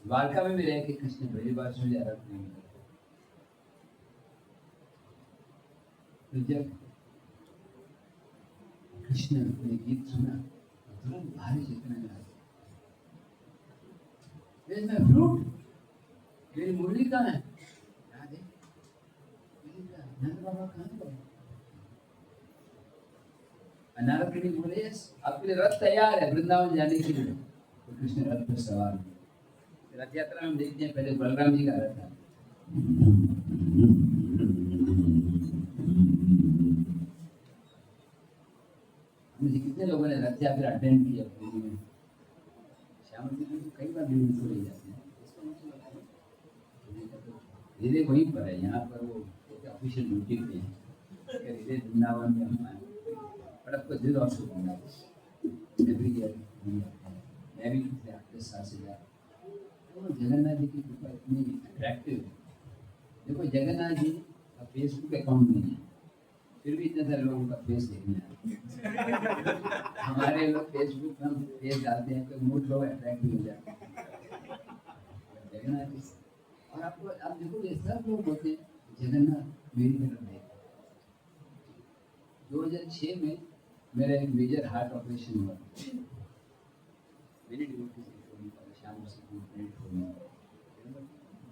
द्वारका में भी रह के कृष्ण ब्रजवासियों से अलग नहीं मिला। तो जब कृष्ण ने गीत सुना तो तुरंत भारी चेतना में आ गया, फ्लूट, मेरी मुरली कहाँ है? नंद बाबा कहाँ गए? नारद मुनि बोले, आपके लिए रथ तैयार है वृंदावन जाने के लिए। तो कृष्ण रथ पर सवार हुए। रथ यात्रा में हम देखते हैं पहले बलराम जी का रथ था। कितने लोगों ने रथ यात्रा अटेंड किया पूरी में? श्याम जी को कई बार भी उनको ले जाते हैं। धीरे वहीं पर है, यहाँ पर वो ऑफिशियल ड्यूटी पे है। धीरे वृंदावन में हम आए, पर आपको दिल और सुकून है। मैं भी आपके साथ से जा। तो जगन्नाथ जी की कृपा इतनी अट्रैक्टिव है। देखो जगन्नाथ जी का फेसबुक अकाउंट नहीं है, फिर भी इतने सारे लोगों का फेस देखने आते हैं। हमारे लोग फेसबुक में हम फेस डालते हैं तो मूड लोग अट्रैक्ट भी हो जाते हैं जगन्नाथ जी। और आपको आप देखोगे सब लोग बोलते हैं जगन्नाथ मेरी तरफ देख। 2006 में मेरा एक मेजर हार्ट ऑपरेशन हुआ। मेरी डिवोटी शाम से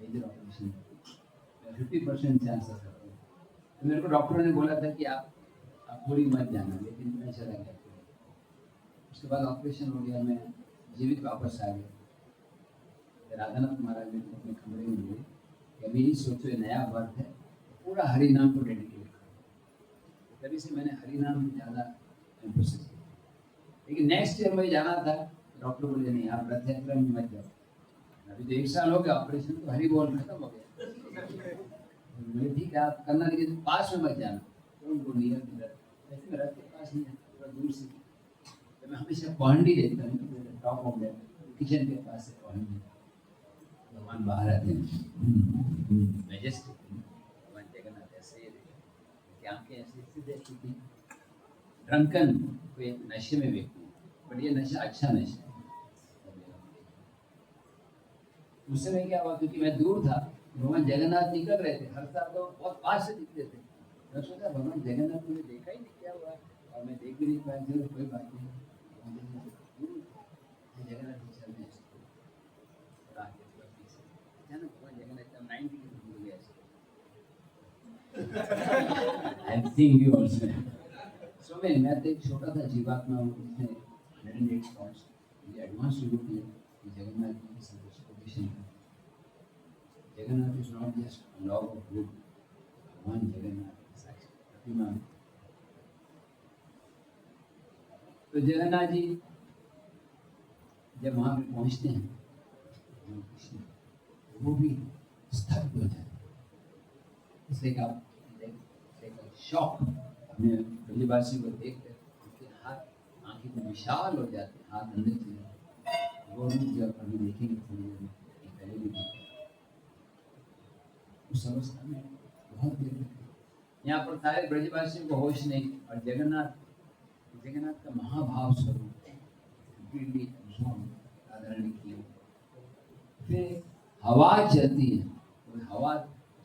मेजर ऑपरेशन 50% चांसेस है। तो मेरे को डॉक्टरों ने बोला था कि आप पूरी मत जाना, लेकिन मैं चला गया। उसके बाद ऑपरेशन हो गया, मैं जीवित वापस आ गया। राधानाथ महाराज ने अपने कमरे में लिए कि अभी ही सोचो नया वर्क है, पूरा हरि नाम को डेडिकेट करो। तभी से मैंने हरि नाम में ज़्यादा एम्फोसिस किया। लेकिन नेक्स्ट ईयर मुझे जाना था, डॉक्टर बोले नहीं आप रथ यात्रा में मत जाओ। अभी तो 1 साल हो गया ऑपरेशन, तो हरि बोल खत्म हो गया। मुझे ठीक है आप करना, लेकिन पास में मत जाना। तो उनको नियर ऐसे में रथ के पास नहीं है, थोड़ा दूर से। तो मैं हमेशा पौंडी देखता हूँ, टॉप ऑफ दैट किचन के पास है पौंडी। भगवान बाहर आते हैं मैजेस्टिक, भगवान जगन्नाथ ऐसे आंखें ऐसी देखती थी। ड्रंकन कोई नशे में व्यक्ति, बट ये नशा अच्छा नशा है। उस समय क्या हुआ, क्योंकि मैं दूर था, भगवान जगन्नाथ निकल रहे थे हर साल, तो बहुत पास से दिखते थे। मैं सोचा भगवान जगन्नाथ मुझे देखा ही नहीं, क्या हुआ, और मैं देख भी नहीं पाया। चलो कोई बात नहीं, जगन्नाथ जी चल रहे भगवान जगन्नाथ 90 की भूल गया। I am seeing you also. So मैं तो एक छोटा सा जीवात्मा हूँ, उसने 108 थॉट्स ये एडवांस शुरू किए कि जगन्नाथ जी की service. Jagannath is not just Lord of good, भगवान जगन्नाथ साक्षी प्रतिमा। तो जगन्नाथ जी जब वहाँ पे पहुँचते हैं, कृष्ण वो भी स्तब्ध हो जाते हैं। इसलिए का शौक अपने ब्रजवासी को देखकर उनके हाथ आंखें में विशाल हो जाते हैं, हाथ अंदर चले जाते। वो जब अभी देखेंगे पहले भी उस अवस्था में बहुत देर यहाँ पर सारे ब्रजवासियों को होश नहीं, और जगन्नाथ का महाभाव स्वरूप आदरण किया। फिर हवा चलती है, और हवा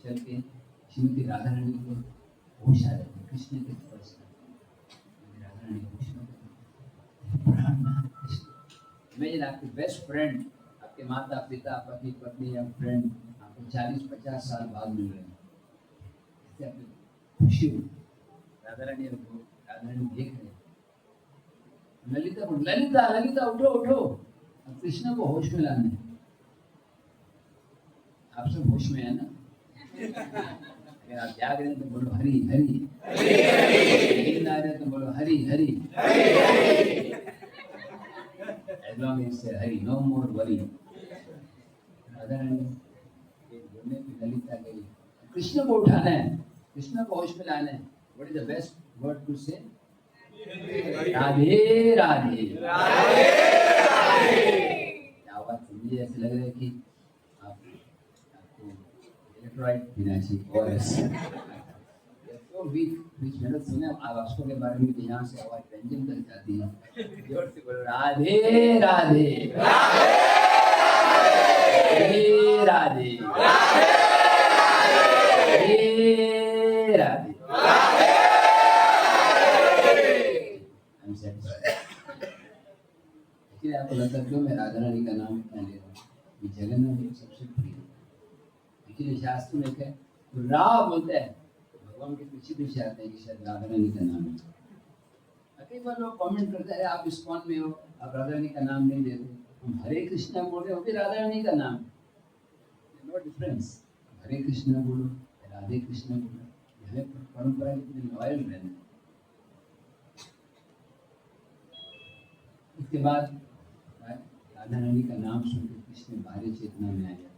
चल के श्रीमती राधा रानी को होश आ जाती है। कृष्ण के स्पर्श राधा रानी होश में इमेजिन आपके बेस्ट फ्रेंड, आपके माता पिता पति पत्नी या फ्रेंड आपको 40-50 साल बाद मिल रहे हैं, इससे आपको खुशी हो। राधा रानी देख रहे हैं, ललिता ललिता उठो उठो, अब कृष्ण को होश में लाने। आप सब होश में है ना? अगर आप जाग रहे हैं तो बोलो हरी हरी, नींद आ रहे तो बोलो Hari Hari. As long as say हरी, no more worry। Radha Rani के बोलने की ललिता गई, कृष्ण को उठाना है, कृष्ण को होश में लाना है। What is the best word to say? Radhe Radhe. आवाज सुनिए, ऐसे लग रहा है कि आपको इलेक्ट्रोलाइट पीना चाहिए। और तो वीक बीच में सुने आवाज़ों के बारे में, यहाँ से आवाज व्यंजन तक जाती है। जोर से बोलो राधे राधे राधे राधे राधे। इसलिए आपको लगता है क्यों मैं राधा रानी का नाम इतना ले रहा हूँ? ये जगन्नाथ जी सबसे प्रिय, इसलिए शास्त्र में क्या तो राह बोलते हैं, भगवान के पीछे पीछे आते हैं कि शायद राधा रानी का नाम है। कई बार लोग कमेंट करते हैं आप इस्कॉन में हो, आप राधा रानी का नाम नहीं लेते, हम हरे कृष्णा बोल रहे हो फिर राधा रानी का नाम, नो डिफरेंस। हरे कृष्णा बोलो, राधे कृष्णा बोलो, हमें परंपरा कितनी लॉयल रहना। इसके बाद राधा रानी का नाम सुनकर कृष्ण बाहरी चेतना में आया।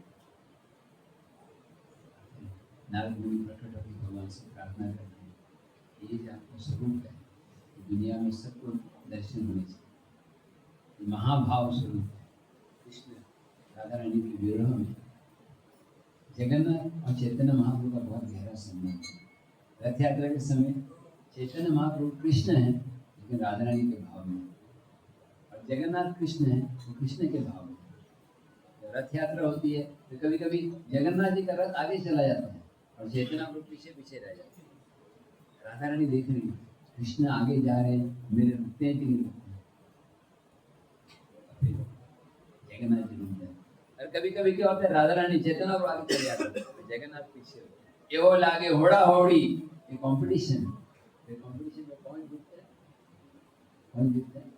नारद मुनि प्रकट होकर भगवान से प्रार्थना करते हैं, ये जो आपका स्वरूप है दुनिया में सबको दर्शन होने चाहिए। महाभाव स्वरूप है कृष्ण राधा रानी के विरह में। जगन्नाथ और चैतन्य महाप्रभु का बहुत गहरा संबंध है। रथ यात्रा के समय चैतन्य महाप्रभु कृष्ण है लेकिन राधा रानी के भाव में, और जगन्नाथ कृष्ण है वो कृष्ण के भाव में। रथ यात्रा होती है तो कभी कभी जगन्नाथ जी का रथ आगे चला जाता है और चैतन्य महाप्रभु पीछे पीछे रह जाते हैं। राधा रानी देख रही है कृष्ण आगे जा रहे हैं, मेरे रुकते हैं कि नहीं रुकते हैं। जगन्नाथ जी रुक जाते। और कभी कभी क्या होता है राधा रानी चैतन्य और आगे चले जाते हैं, जगन्नाथ पीछे होते हैं। ये वो लागे होड़ा होड़ी, ये कंपटीशन। ये कंपटीशन में कौन जीतता है? कौन जीतता है?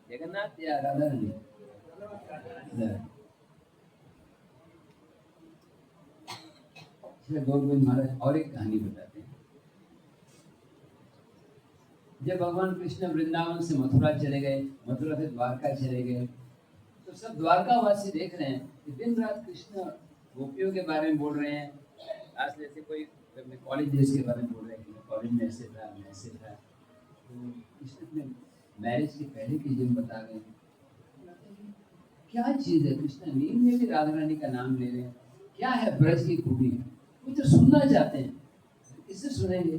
जगन्नाथ या राधा रानी? इसलिए गौर गोविंद महाराज और एक कहानी बताते हैं। जब भगवान कृष्ण वृंदावन से मथुरा चले गए, मथुरा से द्वारका चले गए, तो सब द्वारकावासी देख रहे हैं कि दिन रात कृष्ण गोपियों के बारे में बोल रहे हैं। आज जैसे कोई कॉलेज डेज के बारे में बोल रहे हैं, कॉलेज में ऐसे था, मैं ऐसे था। तो कृष्ण अपने मैरिज के पहले की दिन बता गए। क्या चीज़ है? कृष्ण नींद में भी राधा रानी का नाम ले रहे हैं। क्या है ब्रज की खूबी? वो तो सुनना चाहते हैं, किससे सुनेंगे?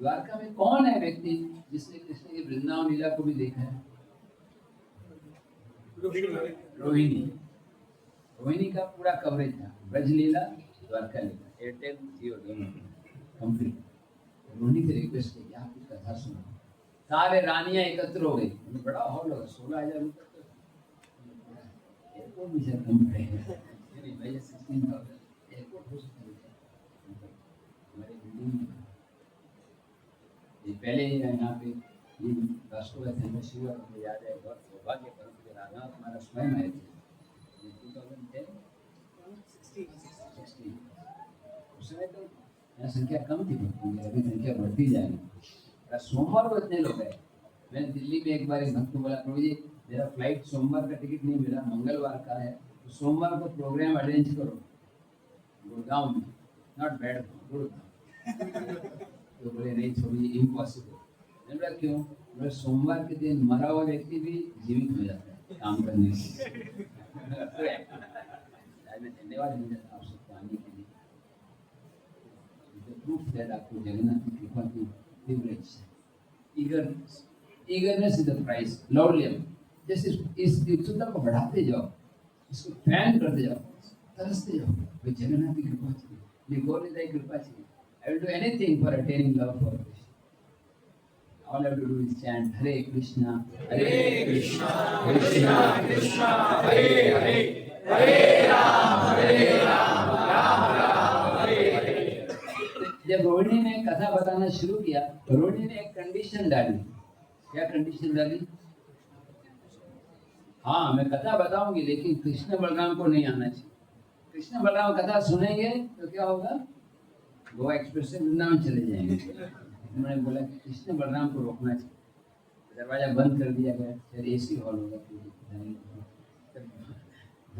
द्वारका में कौन है व्यक्ति जिसने कृष्ण के वृंदावन लीला को भी देखा है? रोहिणी। रोहिणी का पूरा कवरेज था, ब्रज लीला, द्वारका लीला, एयरटेल जियो दोनों कंप्लीट। रोहिणी की रिक्वेस्ट की आप कुछ कथा सुनो। सारे रानियां एकत्र हो गई, बड़ा हॉल होगा, 16,000 रुपये एयरपोर्ट भी शायद कम पड़ेगा, 16,000 एयरपोर्ट हो सकता है हमारे बिल्डिंग में। पहले यहाँ पे ये राष्ट्रपति सेंटर शुरू मुझे याद है, बहुत सौभाग्य पर मुझे राधा हमारा स्वयं आए थे 2010 16 उस समय तो यहाँ संख्या कम थी, अभी संख्या बढ़ती जाएगी। सोमवार को इतने लोग गए। मैंने दिल्ली में एक बार एक भक्त को बोला, प्रभु जी मेरा फ्लाइट सोमवार का टिकट नहीं मिला, मंगलवार का है, तो सोमवार को प्रोग्राम अरेंज करो गुड़गांव में, नॉट बैड गुड़गांव। तो बोले नहीं थोड़ी इम्पॉसिबल। मैंने बोला क्यों? बोले सोमवार के दिन मरा हुआ व्यक्ति भी जीवित हो जाता है काम करने से। मैं धन्यवाद नहीं देता आप सबको आने के लिए। प्रूफ दैट आपको जगन्नाथ की कृपा की प्रिविलेज है। ईगरनेस इज द प्राइस, लॉर्डलियम। जैसे इस उत्सुकता को बढ़ाते जाओ, इसको फैन करते जाओ, तरसते जाओ, भाई जगन्नाथ की कृपा चाहिए, ये गौर कृपा चाहिए। I will do anything for attaining love for Krishna. All I have to do is chant Hare Krishna, Krishna, Krishna, Hare Hare, Hare Ram, Ram Ram, Hare Hare। जब रोहिणी ने कथा बताना शुरू किया, रोहिणी ने एक कंडीशन डाली। क्या कंडीशन डाली? हाँ मैं कथा बताऊंगी लेकिन कृष्ण बलराम को नहीं आना चाहिए। कृष्ण बलराम कथा सुनेंगे तो क्या होगा, गोवा एक्सप्रेस से वृंदावन चले जाएंगे। उन्होंने बोला कि कृष्ण बलराम को रोकना चाहिए, दरवाजा बंद कर दिया गया, फिर एसी हॉल होगा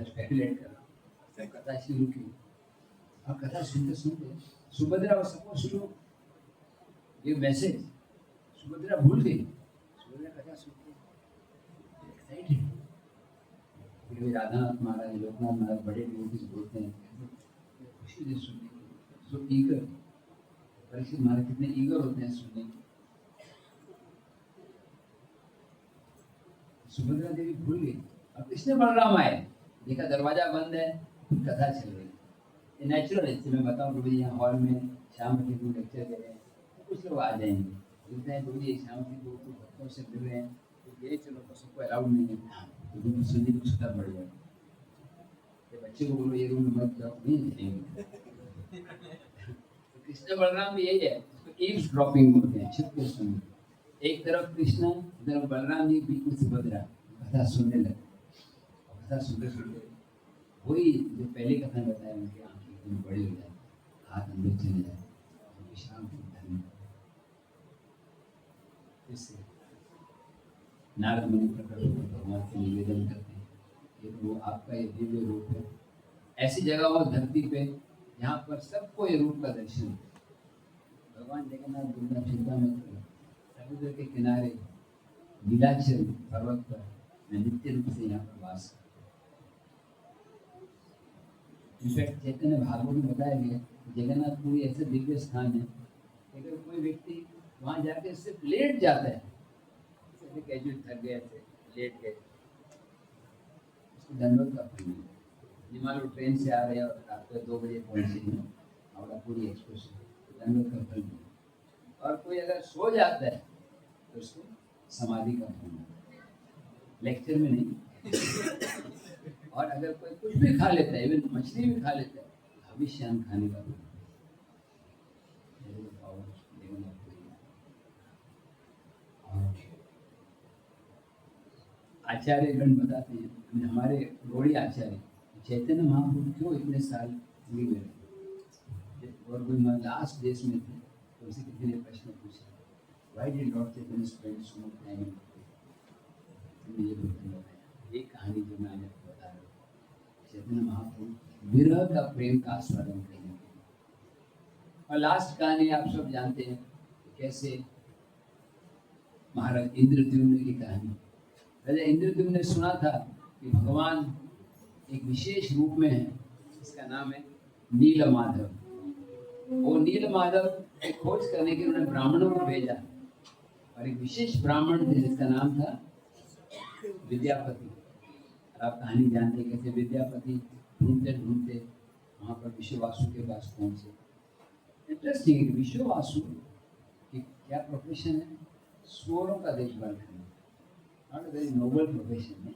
स्पेकुलेट करा, सब कथा शुरू की। और कथा सुनते सुनते Subhadra was supposed to give message, Subhadra भूल गई। सुभद्रा कथा सुनते एक्साइटेड, फिर भी राधानाथ महाराज, लोकनाथ महाराज बड़े डिवोटीज बोलते हैं खुशी से सुनने की, सो ईगर। परीक्षित महाराज कितने ईगर होते हैं सुनने की। सुभद्रा देवी भूल गई। अब कृष्ण बलराम आए, देखा दरवाजा बंद है, कथा चल रही है। ये नेचुरल है, मैं बताऊं प्रभु जी यहाँ हॉल में शाम के को लेक्चर दे रहे हैं, तो कुछ लोग आ जाएंगे, बोलते हैं प्रभु जी शाम के को भक्तों से मिल रहे हैं, तो ये चलो तो सबको अलाउड नहीं है, तो तुम सुनने की उत्सुकता बढ़ जाए। तो बच्चे को बोलो ये रूम में मत जाओ, नहीं जाएंगे। तो कृष्ण बलराम भी यही है, तो ईव्स ड्रॉपिंग बोलते हैं, छिप के सुनने। एक तरफ कृष्ण, एक तरफ बलराम जी, बीच में सुभद्रा, कथा सुनने लगे। कथा सुनते सुनते वही जो पहले कथा बताया, उनकी आंखें एकदम बड़ी हो जाए, हाथ अंदर चले जाए, विश्राम करने। इससे नारद मुनि प्रकट होकर भगवान से निवेदन करते हैं कि वो आपका ये दिव्य रूप है, ऐसी जगह हो धरती पे यहाँ पर सबको ये रूप का दर्शन हो। भगवान जगन्नाथ दुर्गा चिंता मत करो, समुद्र के किनारे नीलाचल पर्वत पर मैं नित्य रूप से यहाँ पर वास करता हूँ। इनफैक्ट चैतन्य भागवत में बताया गया जगन्नाथपुरी ऐसे दिव्य स्थान है, अगर कोई व्यक्ति वहाँ जाके सिर्फ लेट जाता है, कैजुअल थक गए थे, लेट गए, उसको दंडवत का फल मिले। मान लो ट्रेन से आ रहे हैं और रात को 2 बजे पहुँचे हैं हावड़ा पूरी एक्सप्रेस, दंडवत का फल मिले। और कोई अगर सो जाता है तो उसको समाधि का फल मिले, लेक्चर में नहीं। और अगर कोई कुछ भी खा लेता है, इवन मछली भी खा लेता है, भविष्यान खाने का फल। आचार्य गण बताते हैं, हमारे गौड़ी आचार्य चैतन्य महाप्रभु क्यों इतने साल दिल्ली में रहे, और कोई लास्ट देश में थे, तो उनसे किसी ने प्रश्न पूछा, why did Lord Chaitanya spend so much time in ये बताया, ये कहानी जो मैं आपको बता रहा हूँ, चैतन्य महाप्रभु विरह का प्रेम का आस्वादन करने के लिए। और लास्ट कहानी आप सब जानते हैं कैसे महाराज इंद्रद्युम्न की कहानी। राजा इंद्रद्युम्न ने सुना था कि भगवान एक विशेष रूप में है, इसका नाम है नील माधव। वो नील माधव की खोज करने के लिए उन्होंने ब्राह्मणों को भेजा, और एक विशेष ब्राह्मण थे जिसका नाम था विद्यापति। आप कहानी जानते हैं कैसे विद्यापति ढूंढते ढूंढते वहाँ पर विश्ववासु के पास पहुँचे। इंटरेस्टिंग है, विश्ववासु की क्या प्रोफेशन है, सुअरों का देखभाल करना। Not a very noble profession है।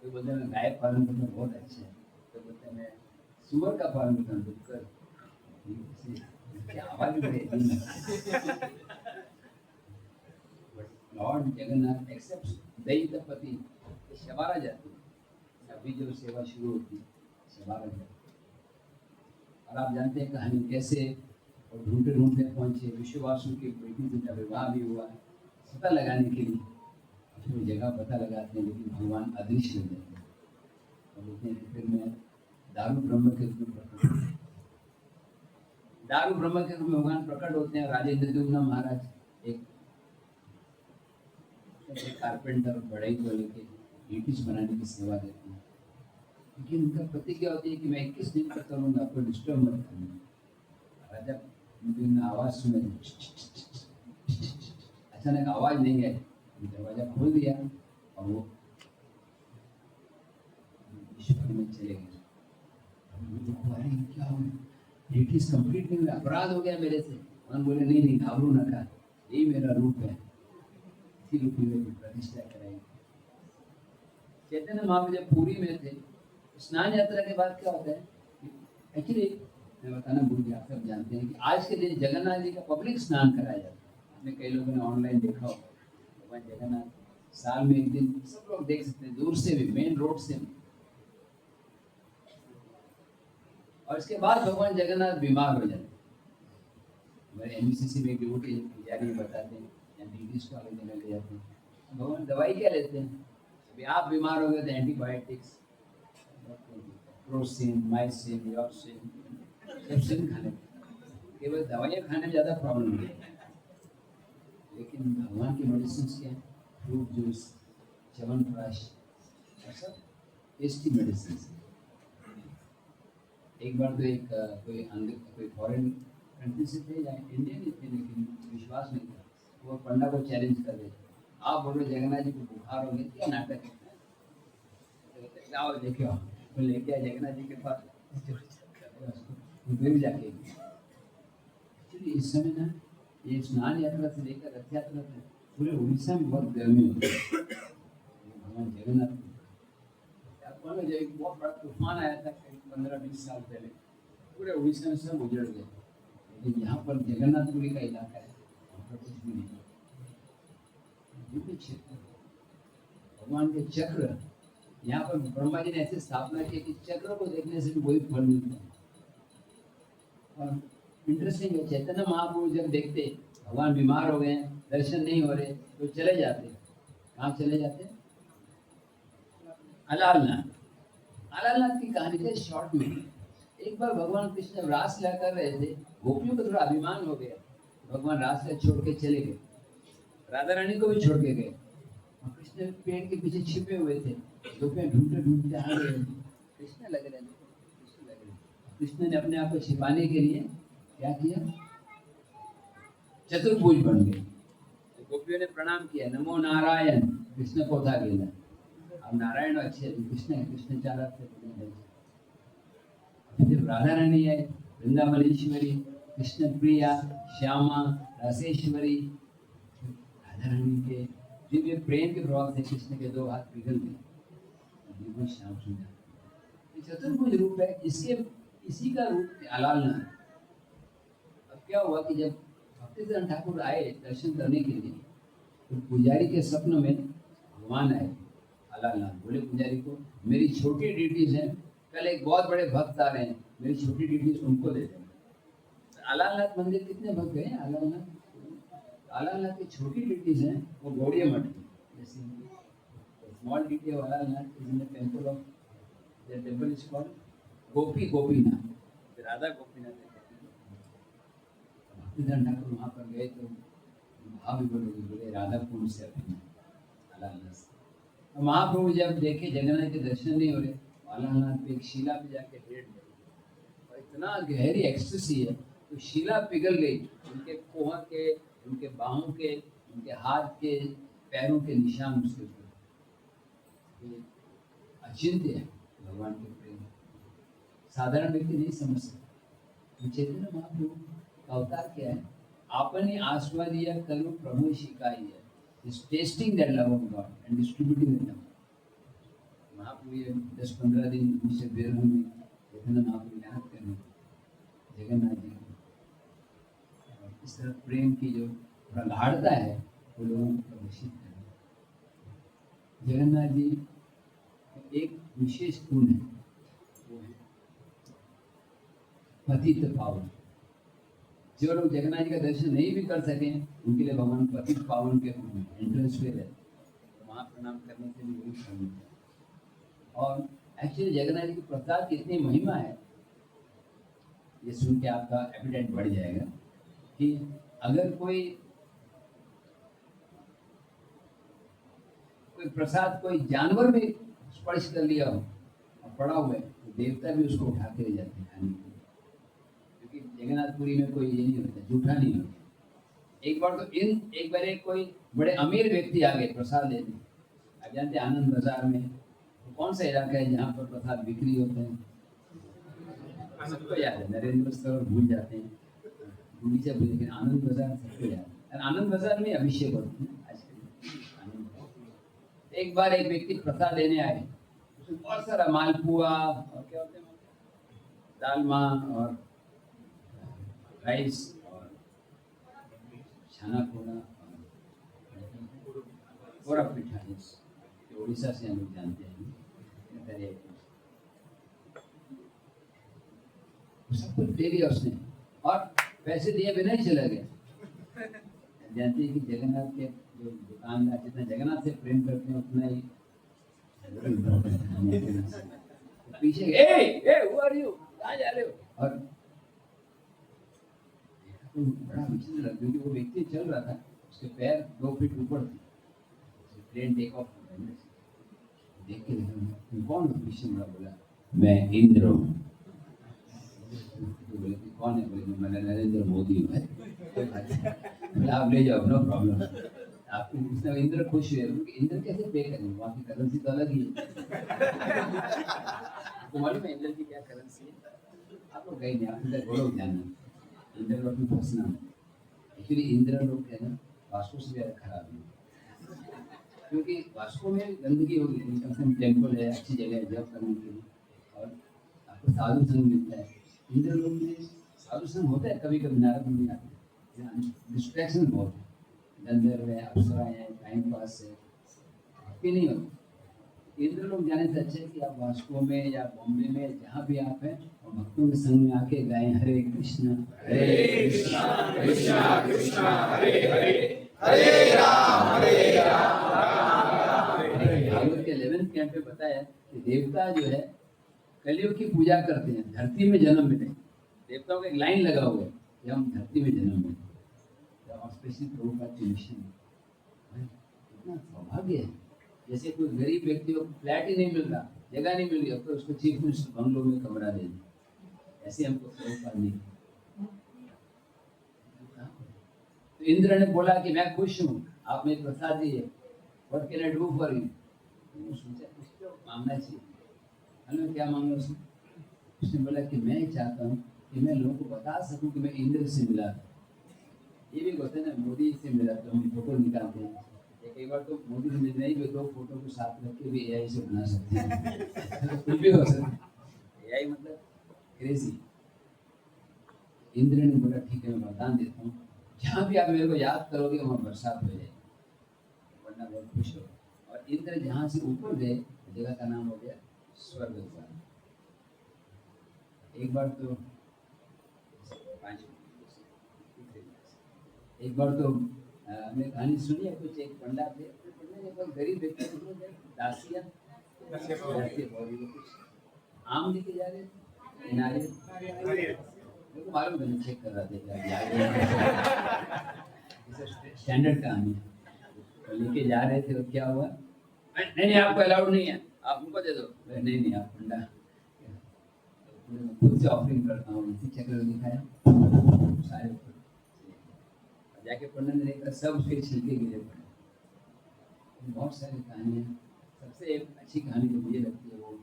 कोई बोलते हैं मैं गाय पालन करना बहुत अच्छा है, तो बोलते हैं मैं सुअर का पालन करना कर, आवाज लॉर्ड जगन्नाथ एक्सेप्ट दैत्यपति शबारा जाती है, अभी जो सेवा शुरू होती है शबारा जाती है। और आप जानते हैं कहानी कैसे और ढूंढते ढूंढते पहुंचे, विश्ववासु की बेटी से जब विवाह भी हुआ, पता लगाने के लिए अपनी जगह पता लगाते हैं, लेकिन भगवान अदृश्य हो जाते हैं और बोलते हैं कि फिर मैं दारू ब्रह्म के रूप में प्रकट हूँ। दारू ब्रह्म के रूप में भगवान प्रकट होते हैं। राजेंद्र महाराज एक कारपेंटर बढ़ई को लेके ईटिस बनाने की सेवा देते हैं, लेकिन उनका प्रतिज्ञा होती है कि मैं 21 दिन तक करूँगा, आपको डिस्टर्ब मत करना। राजा आवाज सुने, अचानक आवाज नहीं आई, दरवाजा खोल दिया और वो ईश्वर में चले गए। क्या हो गया, इट इज कंप्लीट नहीं, अपराध हो गया मेरे से। उन्होंने बोले नहीं नहीं घाबरू न कर, यही मेरा रूप है, इसी रूप में मेरी प्रतिष्ठा कराई। चैतन्य महाप्रभु जब पुरी में थे, स्नान यात्रा के बाद क्या होता है, एक्चुअली मैं बताना भूल गया, आप सब जानते हैं कि आज के दिन जगन्नाथ जी का पब्लिक स्नान कराया जाता है। आपने कई लोगों ने ऑनलाइन देखा होगा, भगवान जगन्नाथ साल में एक दिन सब लोग देख सकते हैं, दूर से भी, मेन रोड से भी। और इसके बाद भगवान जगन्नाथ बीमार हो जाते हैं। हमारे एमबीसीसी में ड्यूटी तैयारी बताते हैं या डिग्रीज को आगे देने ले जाते हैं। भगवान दवाई क्या लेते हैं? अभी आप बीमार हो गए तो एंटीबायोटिक्स, क्रोसिन, माइसिन, यॉक्सिन, कैप्सिन खाने, केवल दवाइयाँ खाने में ज़्यादा प्रॉब्लम नहीं है। लेकिन भगवान की मेडिसिन क्या है? फ्रूट जूस, च्यवनप्राश, ऐसा टेस्टी मेडिसिन। एक बार तो एक कोई फॉरेन कंट्री से थे या इंडियन ही थे, लेकिन विश्वास नहीं था। वो पंडा को चैलेंज कर रहे थे, आप बोल रहे जगन्नाथ जी को बुखार हो गया, क्या नाटक है? आओ लेके आओ, वो लेके आए जगन्नाथ जी के पास, फिर जाके एक्चुअली इस समय ना ये स्नान यात्रा से लेकर रथ यात्रा तक पूरे उड़ीसा में बहुत गर्मी होती है। भगवान जगन्नाथ आपको जब एक बहुत बड़ा तूफान आया था करीब 15-20 साल पहले, पूरे उड़ीसा में सब उजड़ गए। लेकिन यहाँ पर जगन्नाथपुरी का इलाका है, वहाँ पर कुछ भी नहीं। दिव्य क्षेत्र, भगवान के चक्र, यहाँ पर ब्रह्मा जी ने ऐसे स्थापना की कि चक्र को देखने से भी कोई फल मिलता है। और इंटरेस्टिंग है, चैतन्य महाप्रभु जब देखते भगवान बीमार हो गए, दर्शन नहीं हो रहे, तो चले जाते। कहाँ चले जाते? अलालनाथ। अलालनाथ की कहानी है शॉर्ट में। एक बार भगवान कृष्ण रासलीला कर रहे थे, गोपियों को थोड़ा अभिमान हो गया, भगवान रासलीला छोड़ के चले गए, राधा रानी को भी छोड़ के गए। कृष्ण पेड़ के पीछे छिपे हुए थे, गोपियां ढूंढते ढूंढते आ गए, कृष्ण लग रहे थे, कृष्ण लग रहे। कृष्ण ने अपने आप को छिपाने के लिए क्या किया? चतुर्भुज बन गए। तो गोपियों ने प्रणाम किया, नमो नारायण, कृष्ण को उठा गेला। अब नारायण अच्छे कृष्ण है, कृष्ण चाह रहा थे। जब राधा रानी है, वृंदावनेश्वरी, कृष्ण प्रिया, श्यामा, रसेश्वरी, राधा रानी के दिव्य प्रेम के प्रभाव से कृष्ण के दो हाथ पिघल गए, श्याम सुंदर। चतुर्भुज रूप है, इसके इसी का रूप अलालनाथ। अब क्या हुआ कि जब भक्तिधर ठाकुर आए दर्शन करने के लिए, तो पुजारी के स्वप्न में भगवान आए अलालनाथ। बोले पुजारी को, मेरी छोटी ड्यूटीज हैं, कल एक बहुत बड़े भक्त आ रहे हैं, मेरी छोटी ड्यूटीज उनको दे देना। अलालनाथ मंदिर कितने भक्त गए? अलालनाथ की छोटी ड्यूटीज हैं, वो गौड़िया मठ की। जैसे small duty of Alalnath is in the temple of the temple is called Gopinath, Radha Gopinath. Bhaktidhar Thakur वहाँ पर गए तो भाव बोले राधा कुंड से अलालनाथ। महाप्रभु जब देखे जगन्नाथ के दर्शन नहीं हो रहे, अलालनाथ पे एक शिला पे जाके लेट गए, और इतना गहरी एक्सटेसी है, तो शिला पिघल गई, उनके कोहर के, उनके बाहों के, उनके हाथ के, पैरों के निशान उसके ऊपर। अचिंत्य है भगवान के प्रेम, साधारण व्यक्ति नहीं समझ सकता। चैतन्य महाप्रभु का अवतार क्या है? आपने आस्वादिया करो प्रभु शिकाई है, is tasting that love of God and distributing it now. महाप्रभु ये 10-15 दिन उनसे बेरहम में चैतन्य महाप्रभु याद करने जगन्नाथ जी को, इस तरह प्रेम की जो प्रगाढ़ता है वो लोगों को प्रदर्शित करना। जगन्नाथ जी एक विशेष गुण है, वो है पतित पावन। जो लोग जगन्नाथ जी का दर्शन नहीं भी कर सके, उनके लिए भगवान पतित पावन के रूप में एंट्रेंस पे रहते, तो वहाँ प्रणाम करने के लिए वही करना है। और एक्चुअली जगन्नाथ जी की प्रसाद की इतनी महिमा है, ये सुन के आपका एपिटाइट बढ़ जाएगा कि अगर कोई प्रसाद कोई जानवर भी स्पर्श कर लिया हो और पड़ा हुआ है, तो देवता भी उसको उठा के ले जाते हैं खाने के लिए, क्योंकि जगन्नाथपुरी में कोई ये नहीं होता, जूठा नहीं होता। एक बार एक कोई बड़े अमीर व्यक्ति आ गए प्रसाद लेने। आप जानते हैं आनंद बाजार में तो कौन सा इलाका है जहाँ पर प्रसाद बिक्री होते हैं? सबको याद है, नरेंद्र सरोवर भूल जाते हैं, लेकिन आनंद बाजार सबको याद है। आनंद बाजार में अभिषेक होते हैं आजकल। एक बार एक व्यक्ति प्रसाद लेने आए, उसमें बहुत सारा मालपुआ और क्या होते हैं, दालमा और राइस और छाना पोना और पिठा, उड़ीसा से हम लोग जानते हैं। सब कुछ दे दिया उसने और पैसे दिए बिना ही चला गया। जानते हैं कि जगन्नाथ के जो दुकानदार जितना जगन्नाथ से प्रेम करते हैं उतना ही पीछे हु आर यू, कहाँ जा रहे हो? और तो बड़ा विचित्र लगा क्योंकि वो व्यक्ति चल रहा था, उसके पैर 2 फीट ऊपर थे। प्लेन टेक ऑफ देख के तुम कौन हो? पीछे मुड़ा बोला मैं इंद्र हूँ। तो बोले कि कौन है? बोले मैं नरेंद्र मोदी हूँ। बोले आप ले जाओ, नो प्रॉब्लम। आपको उसने इंद्र खुश हुए, इंद्र कैसे पे करेंगे, वहाँ की करेंसी तो अलग ही है। तो मालूम है इंद्र की क्या करेंसी है? आप लोग गए नहीं, आप इधर बोलो जानना। इंद्र लोग में फंसना एक्चुअली इंद्र लोग है ना वास्तु से ज़्यादा खराब है, क्योंकि वास्तु में गंदगी होगी, कम से कम टेम्पल है, अच्छी जगह है जब करने के लिए, और आपको साधु संग मिलता है। इंद्र लोग में साधु संग होता है, कभी कभी नारद मुनि आते हैं, डिस्ट्रैक्शन बहुत है, गंधर्व है, अप्सरा है, टाइम पास है, आपके नहीं होता। इंद्र लोग जाने से अच्छा है कि आप वास्को में या बॉम्बे में जहाँ भी आप हैं और भक्तों के संग में आके गाएं हरे कृष्णा कृष्णा कृष्णा हरे हरे हरे राम भागवत के 11th कैंप पे बताया कि देवता जो है कलियुग की पूजा करते हैं, धरती में जन्म मिले। देवताओं का एक लाइन लगा हुआ है कि हम धरती में जन्म मिले, और स्पेशली प्रभु का मिशन। कितना सौभाग्य है। जैसे कोई गरीब व्यक्ति को फ्लैट ही नहीं मिल रहा, जगह नहीं मिल रही, अब तो उसको चीफ मिनिस्टर बंगलों में कमरा दे दें, ऐसे हमको प्रभुपाद नहीं। तो इंद्र ने बोला कि मैं खुश हूँ, आप मेरे प्रसाद दिए, what can I do for you? सोचा कुछ तो मांगना चाहिए। हमें क्या मांगा उसने? उसने बोला कि मैं चाहता हूँ कि मैं लोगों को बता सकूं कि मैं इंद्र से मिला था। ये भी होता है ना, मोदी से मिला तो हम फोटो निकालते हैं, कई बार तो मोदी से मिलने ही 2 फोटो को साथ रख के भी एआई से बना सकते हैं। कुछ भी हो सकता है, एआई मतलब क्रेजी। इंद्र ने बोला ठीक है मैं वरदान देता हूँ, जहाँ भी आप मेरे को याद करोगे वहाँ बरसात हो जाएगी, वरना बहुत खुश हो। और इंद्र जहाँ से ऊपर गए जगह का नाम हो गया स्वर्ग। एक बार तो 5 एक बार तो हमने कहानी सुनी है, कुछ एक पंडा थे, गरीब व्यक्ति दासिया कुछ आम लेके जा रहे थे, मालूम नहीं, चेक कर रहा था स्टैंडर्ड कहानी तो लेके जा रहे थे। और क्या हुआ? नहीं नहीं आपको अलाउड नहीं है, आप उनको दे दो। नहीं नहीं आप पंडा, खुद से ऑफरिंग करता हूँ, इसी चक्कर दिखाया सारे जाके पंडा ने देखा सब उसके छिलके गिरे पड़े। बहुत सारी कहानियाँ, सबसे अच्छी कहानी जो मुझे लगती है वो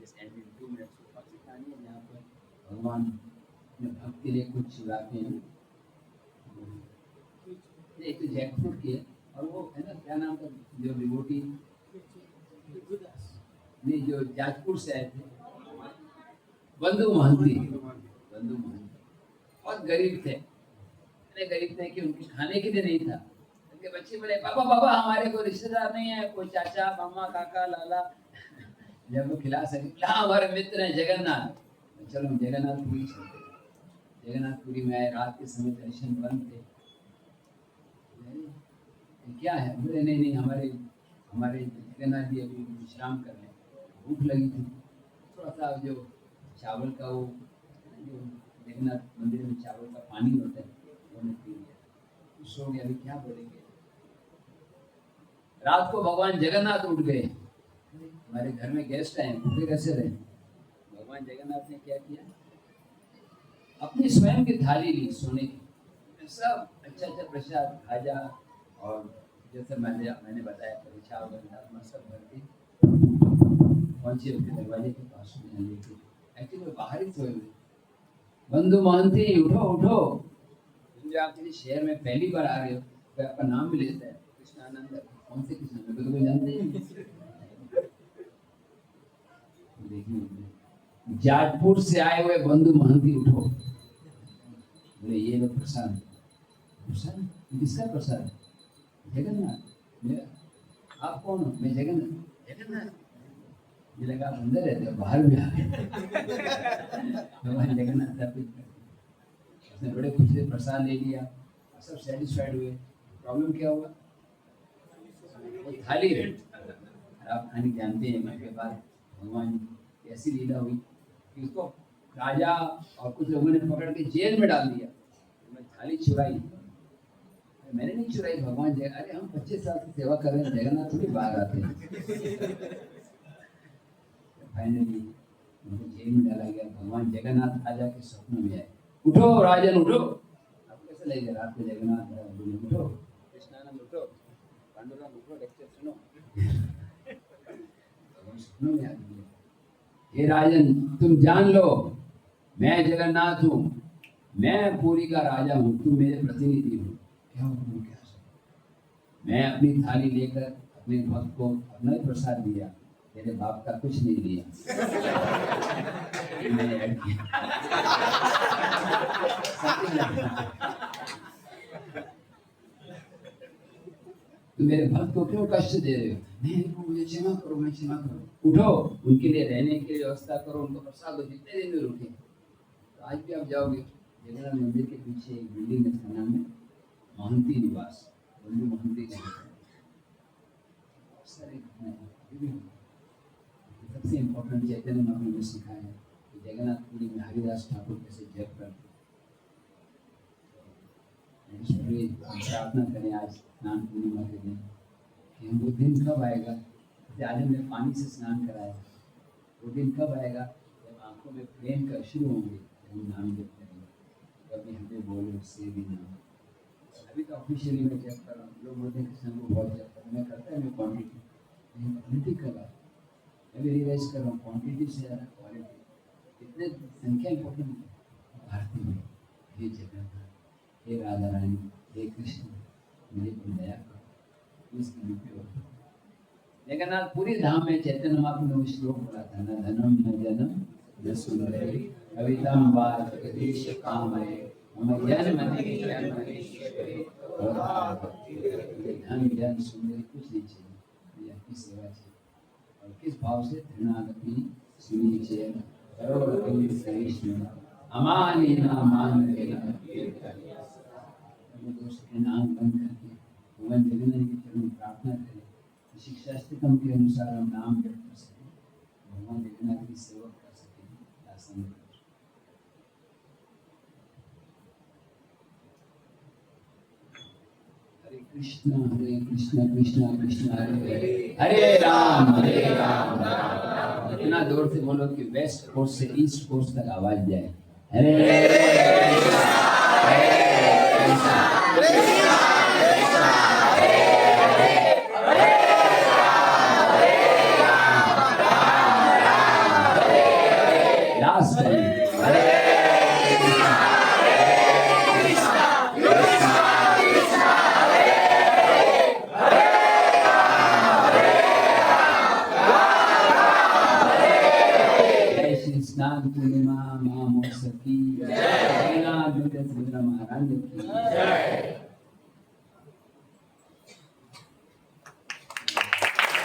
जस्ट एंड 2 मिनट्स की कहानी है, जहाँ पर भगवान अपने भक्त के लिए कुछ चुराते हैं। एक तो जयपुर की है, और वो है ना क्या नाम था जो डिवोटी नहीं जो जाजपुर से आए थे, बंधु महंती। बंधु महंती बहुत गरीब थे, इतने गरीब थे कि उनके खाने के लिए नहीं था। उनके बच्चे बोले पापा पापा हमारे कोई रिश्तेदार नहीं है, कोई चाचा मामा काका लाला जब वो खिला सके। हाँ हमारे मित्र हैं जगन्नाथ, चलो जगन्नाथपुरी चलते। जगन्नाथपुरी में आए, रात के समय दर्शन बंद थे। क्या है? बोले नहीं नहीं हमारे जगन्नाथ जी अभी विश्राम कर रहे हैं, भूख लगी थी, थोड़ा सा जो चावल का वो जो जगन्नाथ मंदिर में चावल का पानी होता है उन्होंने पी लिया, सो गया। अभी क्या बोलेंगे? रात को भगवान जगन्नाथ उठ गए, हमारे घर में गेस्ट आए, भूखे कैसे रहे? भगवान जगन्नाथ ने क्या किया? अपनी स्वयं की थाली ली सोने की, सब अच्छा अच्छा प्रसाद खाजा और जैसे मैंने बताया परीक्षा वगैरह सब भर के पहुंचे उनके दरवाजे के पास में लेके। एक्चुअली वो बाहर ही सोए हुए। बंधु महंती उठो उठो, जो आप किसी शहर में पहली बार आ रहे हो तो आपका नाम भी लेता है कृष्णानंद। कौन से कृष्णानंद तो कोई जानते ही नहीं। जाजपुर से आए हुए बंधु महंती उठो, बोले ये लो प्रसाद। प्रसाद किसका प्रसाद? जगन्नाथ। मेरा। आप कौन हो? मैं जगन्नाथ। जगन्नाथ ये लगा अंदर रहते बाहर भी आ गए। भगवान जगन्नाथ उसने बड़े खुशी से प्रसाद ले लिया, सब सेटिस्फाइड हुए। प्रॉब्लम क्या हुआ? वो थाली रही। आप कहानी जानते हैं के बाद भगवान की ऐसी लीला हुई कि उसको राजा और कुछ लोगों ने पकड़ के जेल में डाल दिया। मैं थाली चुराई, मैंने नहीं चुराई, भगवान जय, अरे हम 25 साल की सेवा कर रहे हैं, जगन्नाथ थोड़ी बाहर आते हैं। फाइनली उनको जेल में डाला गया। भगवान जगन्नाथ राजा के स्वप्न में आए, उठो राजन उठो। आपको कैसे लगेगा रात को जगन्नाथ बोले उठो, कृष्णानंद उठो, पांडुरंग उठो, लेक्चर सुनो। भगवान स्वप्न में आ गए, हे राजन तुम जान लो मैं जगन्नाथ हूँ, मैं पुरी का राजा हूँ, तुम मेरे प्रतिनिधि हो। क्या हुक्म, क्या मैं अपनी थाली लेकर अपने भक्त को अपना ही प्रसाद दिया, तेरे बाप का कुछ नहीं दिया। मैंने ऐड किया। तुम मेरे भक्त को क्यों कष्ट दे रहे हो? नहीं, मुझे क्षमा करो, मैं क्षमा करो। उठो, उनके लिए रहने की व्यवस्था करो, उनको प्रसाद दो, जितने दिन में रुके। तो आज भी आप जाओगे जगन्नाथ मंदिर के पीछे एक बिल्डिंग है, इसका नाम है महंती निवास, बंधु महंती का। सबसे इम्पोर्टेंट चैतन्य महाप्रभु ने सिखाया है कि जगन्नाथ पुरी में हरिदास ठाकुर कैसे जप करते। प्रार्थना करें आज स्नान पूर्णिमा के दिन कि हम वो दिन कब आएगा, जैसे हमने पानी से स्नान कराया, वो दिन कब आएगा जब आंखों में प्रेम का शुरू होंगे, जब हम नाम जप करेंगे, कभी हमें बोलो से भी नाम। अभी तो ऑफिशियली मैं जप कर रहा हूँ, लोग बोलते हैं कृष्ण को बहुत जप कर, मैं करता है मैं क्वान्टिटी कर रहा हूँ, मैं भी रिवाइज कर रहा हूँ, क्वान्टिटी से ज़्यादा क्वालिटी। इतने संख्या इम्पोर्टेंट है। आरती में हे जगन्नाथ, हे राधा रानी, हे कृष्ण, मुझे पर दया करो, इसकी लिपि। जगन्नाथ पूरी धाम में चैतन्य महाप्रभु ने श्लोक बोला था, न धनम न जनम न सुंदरी कविताम वा जगदीश कामये मम जन्मनि जन्मनीश्वरे। धन जन सुंदरी कुछ नहीं चाहिए, मुझे आपकी सेवा चाहिए। और किस भाव से? तृणागति सुनी चेत करोड़पति सहिष्णु अमानी नामान लेना। दोस्त के नाम बंद करके भगवान जगन्नाथ के चरण में प्रार्थना करें, शिक्षाष्टकम के अनुसार हम नाम जप कर सकें, भगवान जगन्नाथ की सेवा कर सकें, दासन कर। हरे कृष्ण कृष्ण कृष्ण हरे हरे, हरे राम राम राम। इतना जोर से बोलो कि वेस्ट कोस्ट से ईस्ट कोस्ट तक आवाज जाए। हरे कृष्ण पूर्णिमा महामहोत्सव की, जगन्नाथ महाराज की।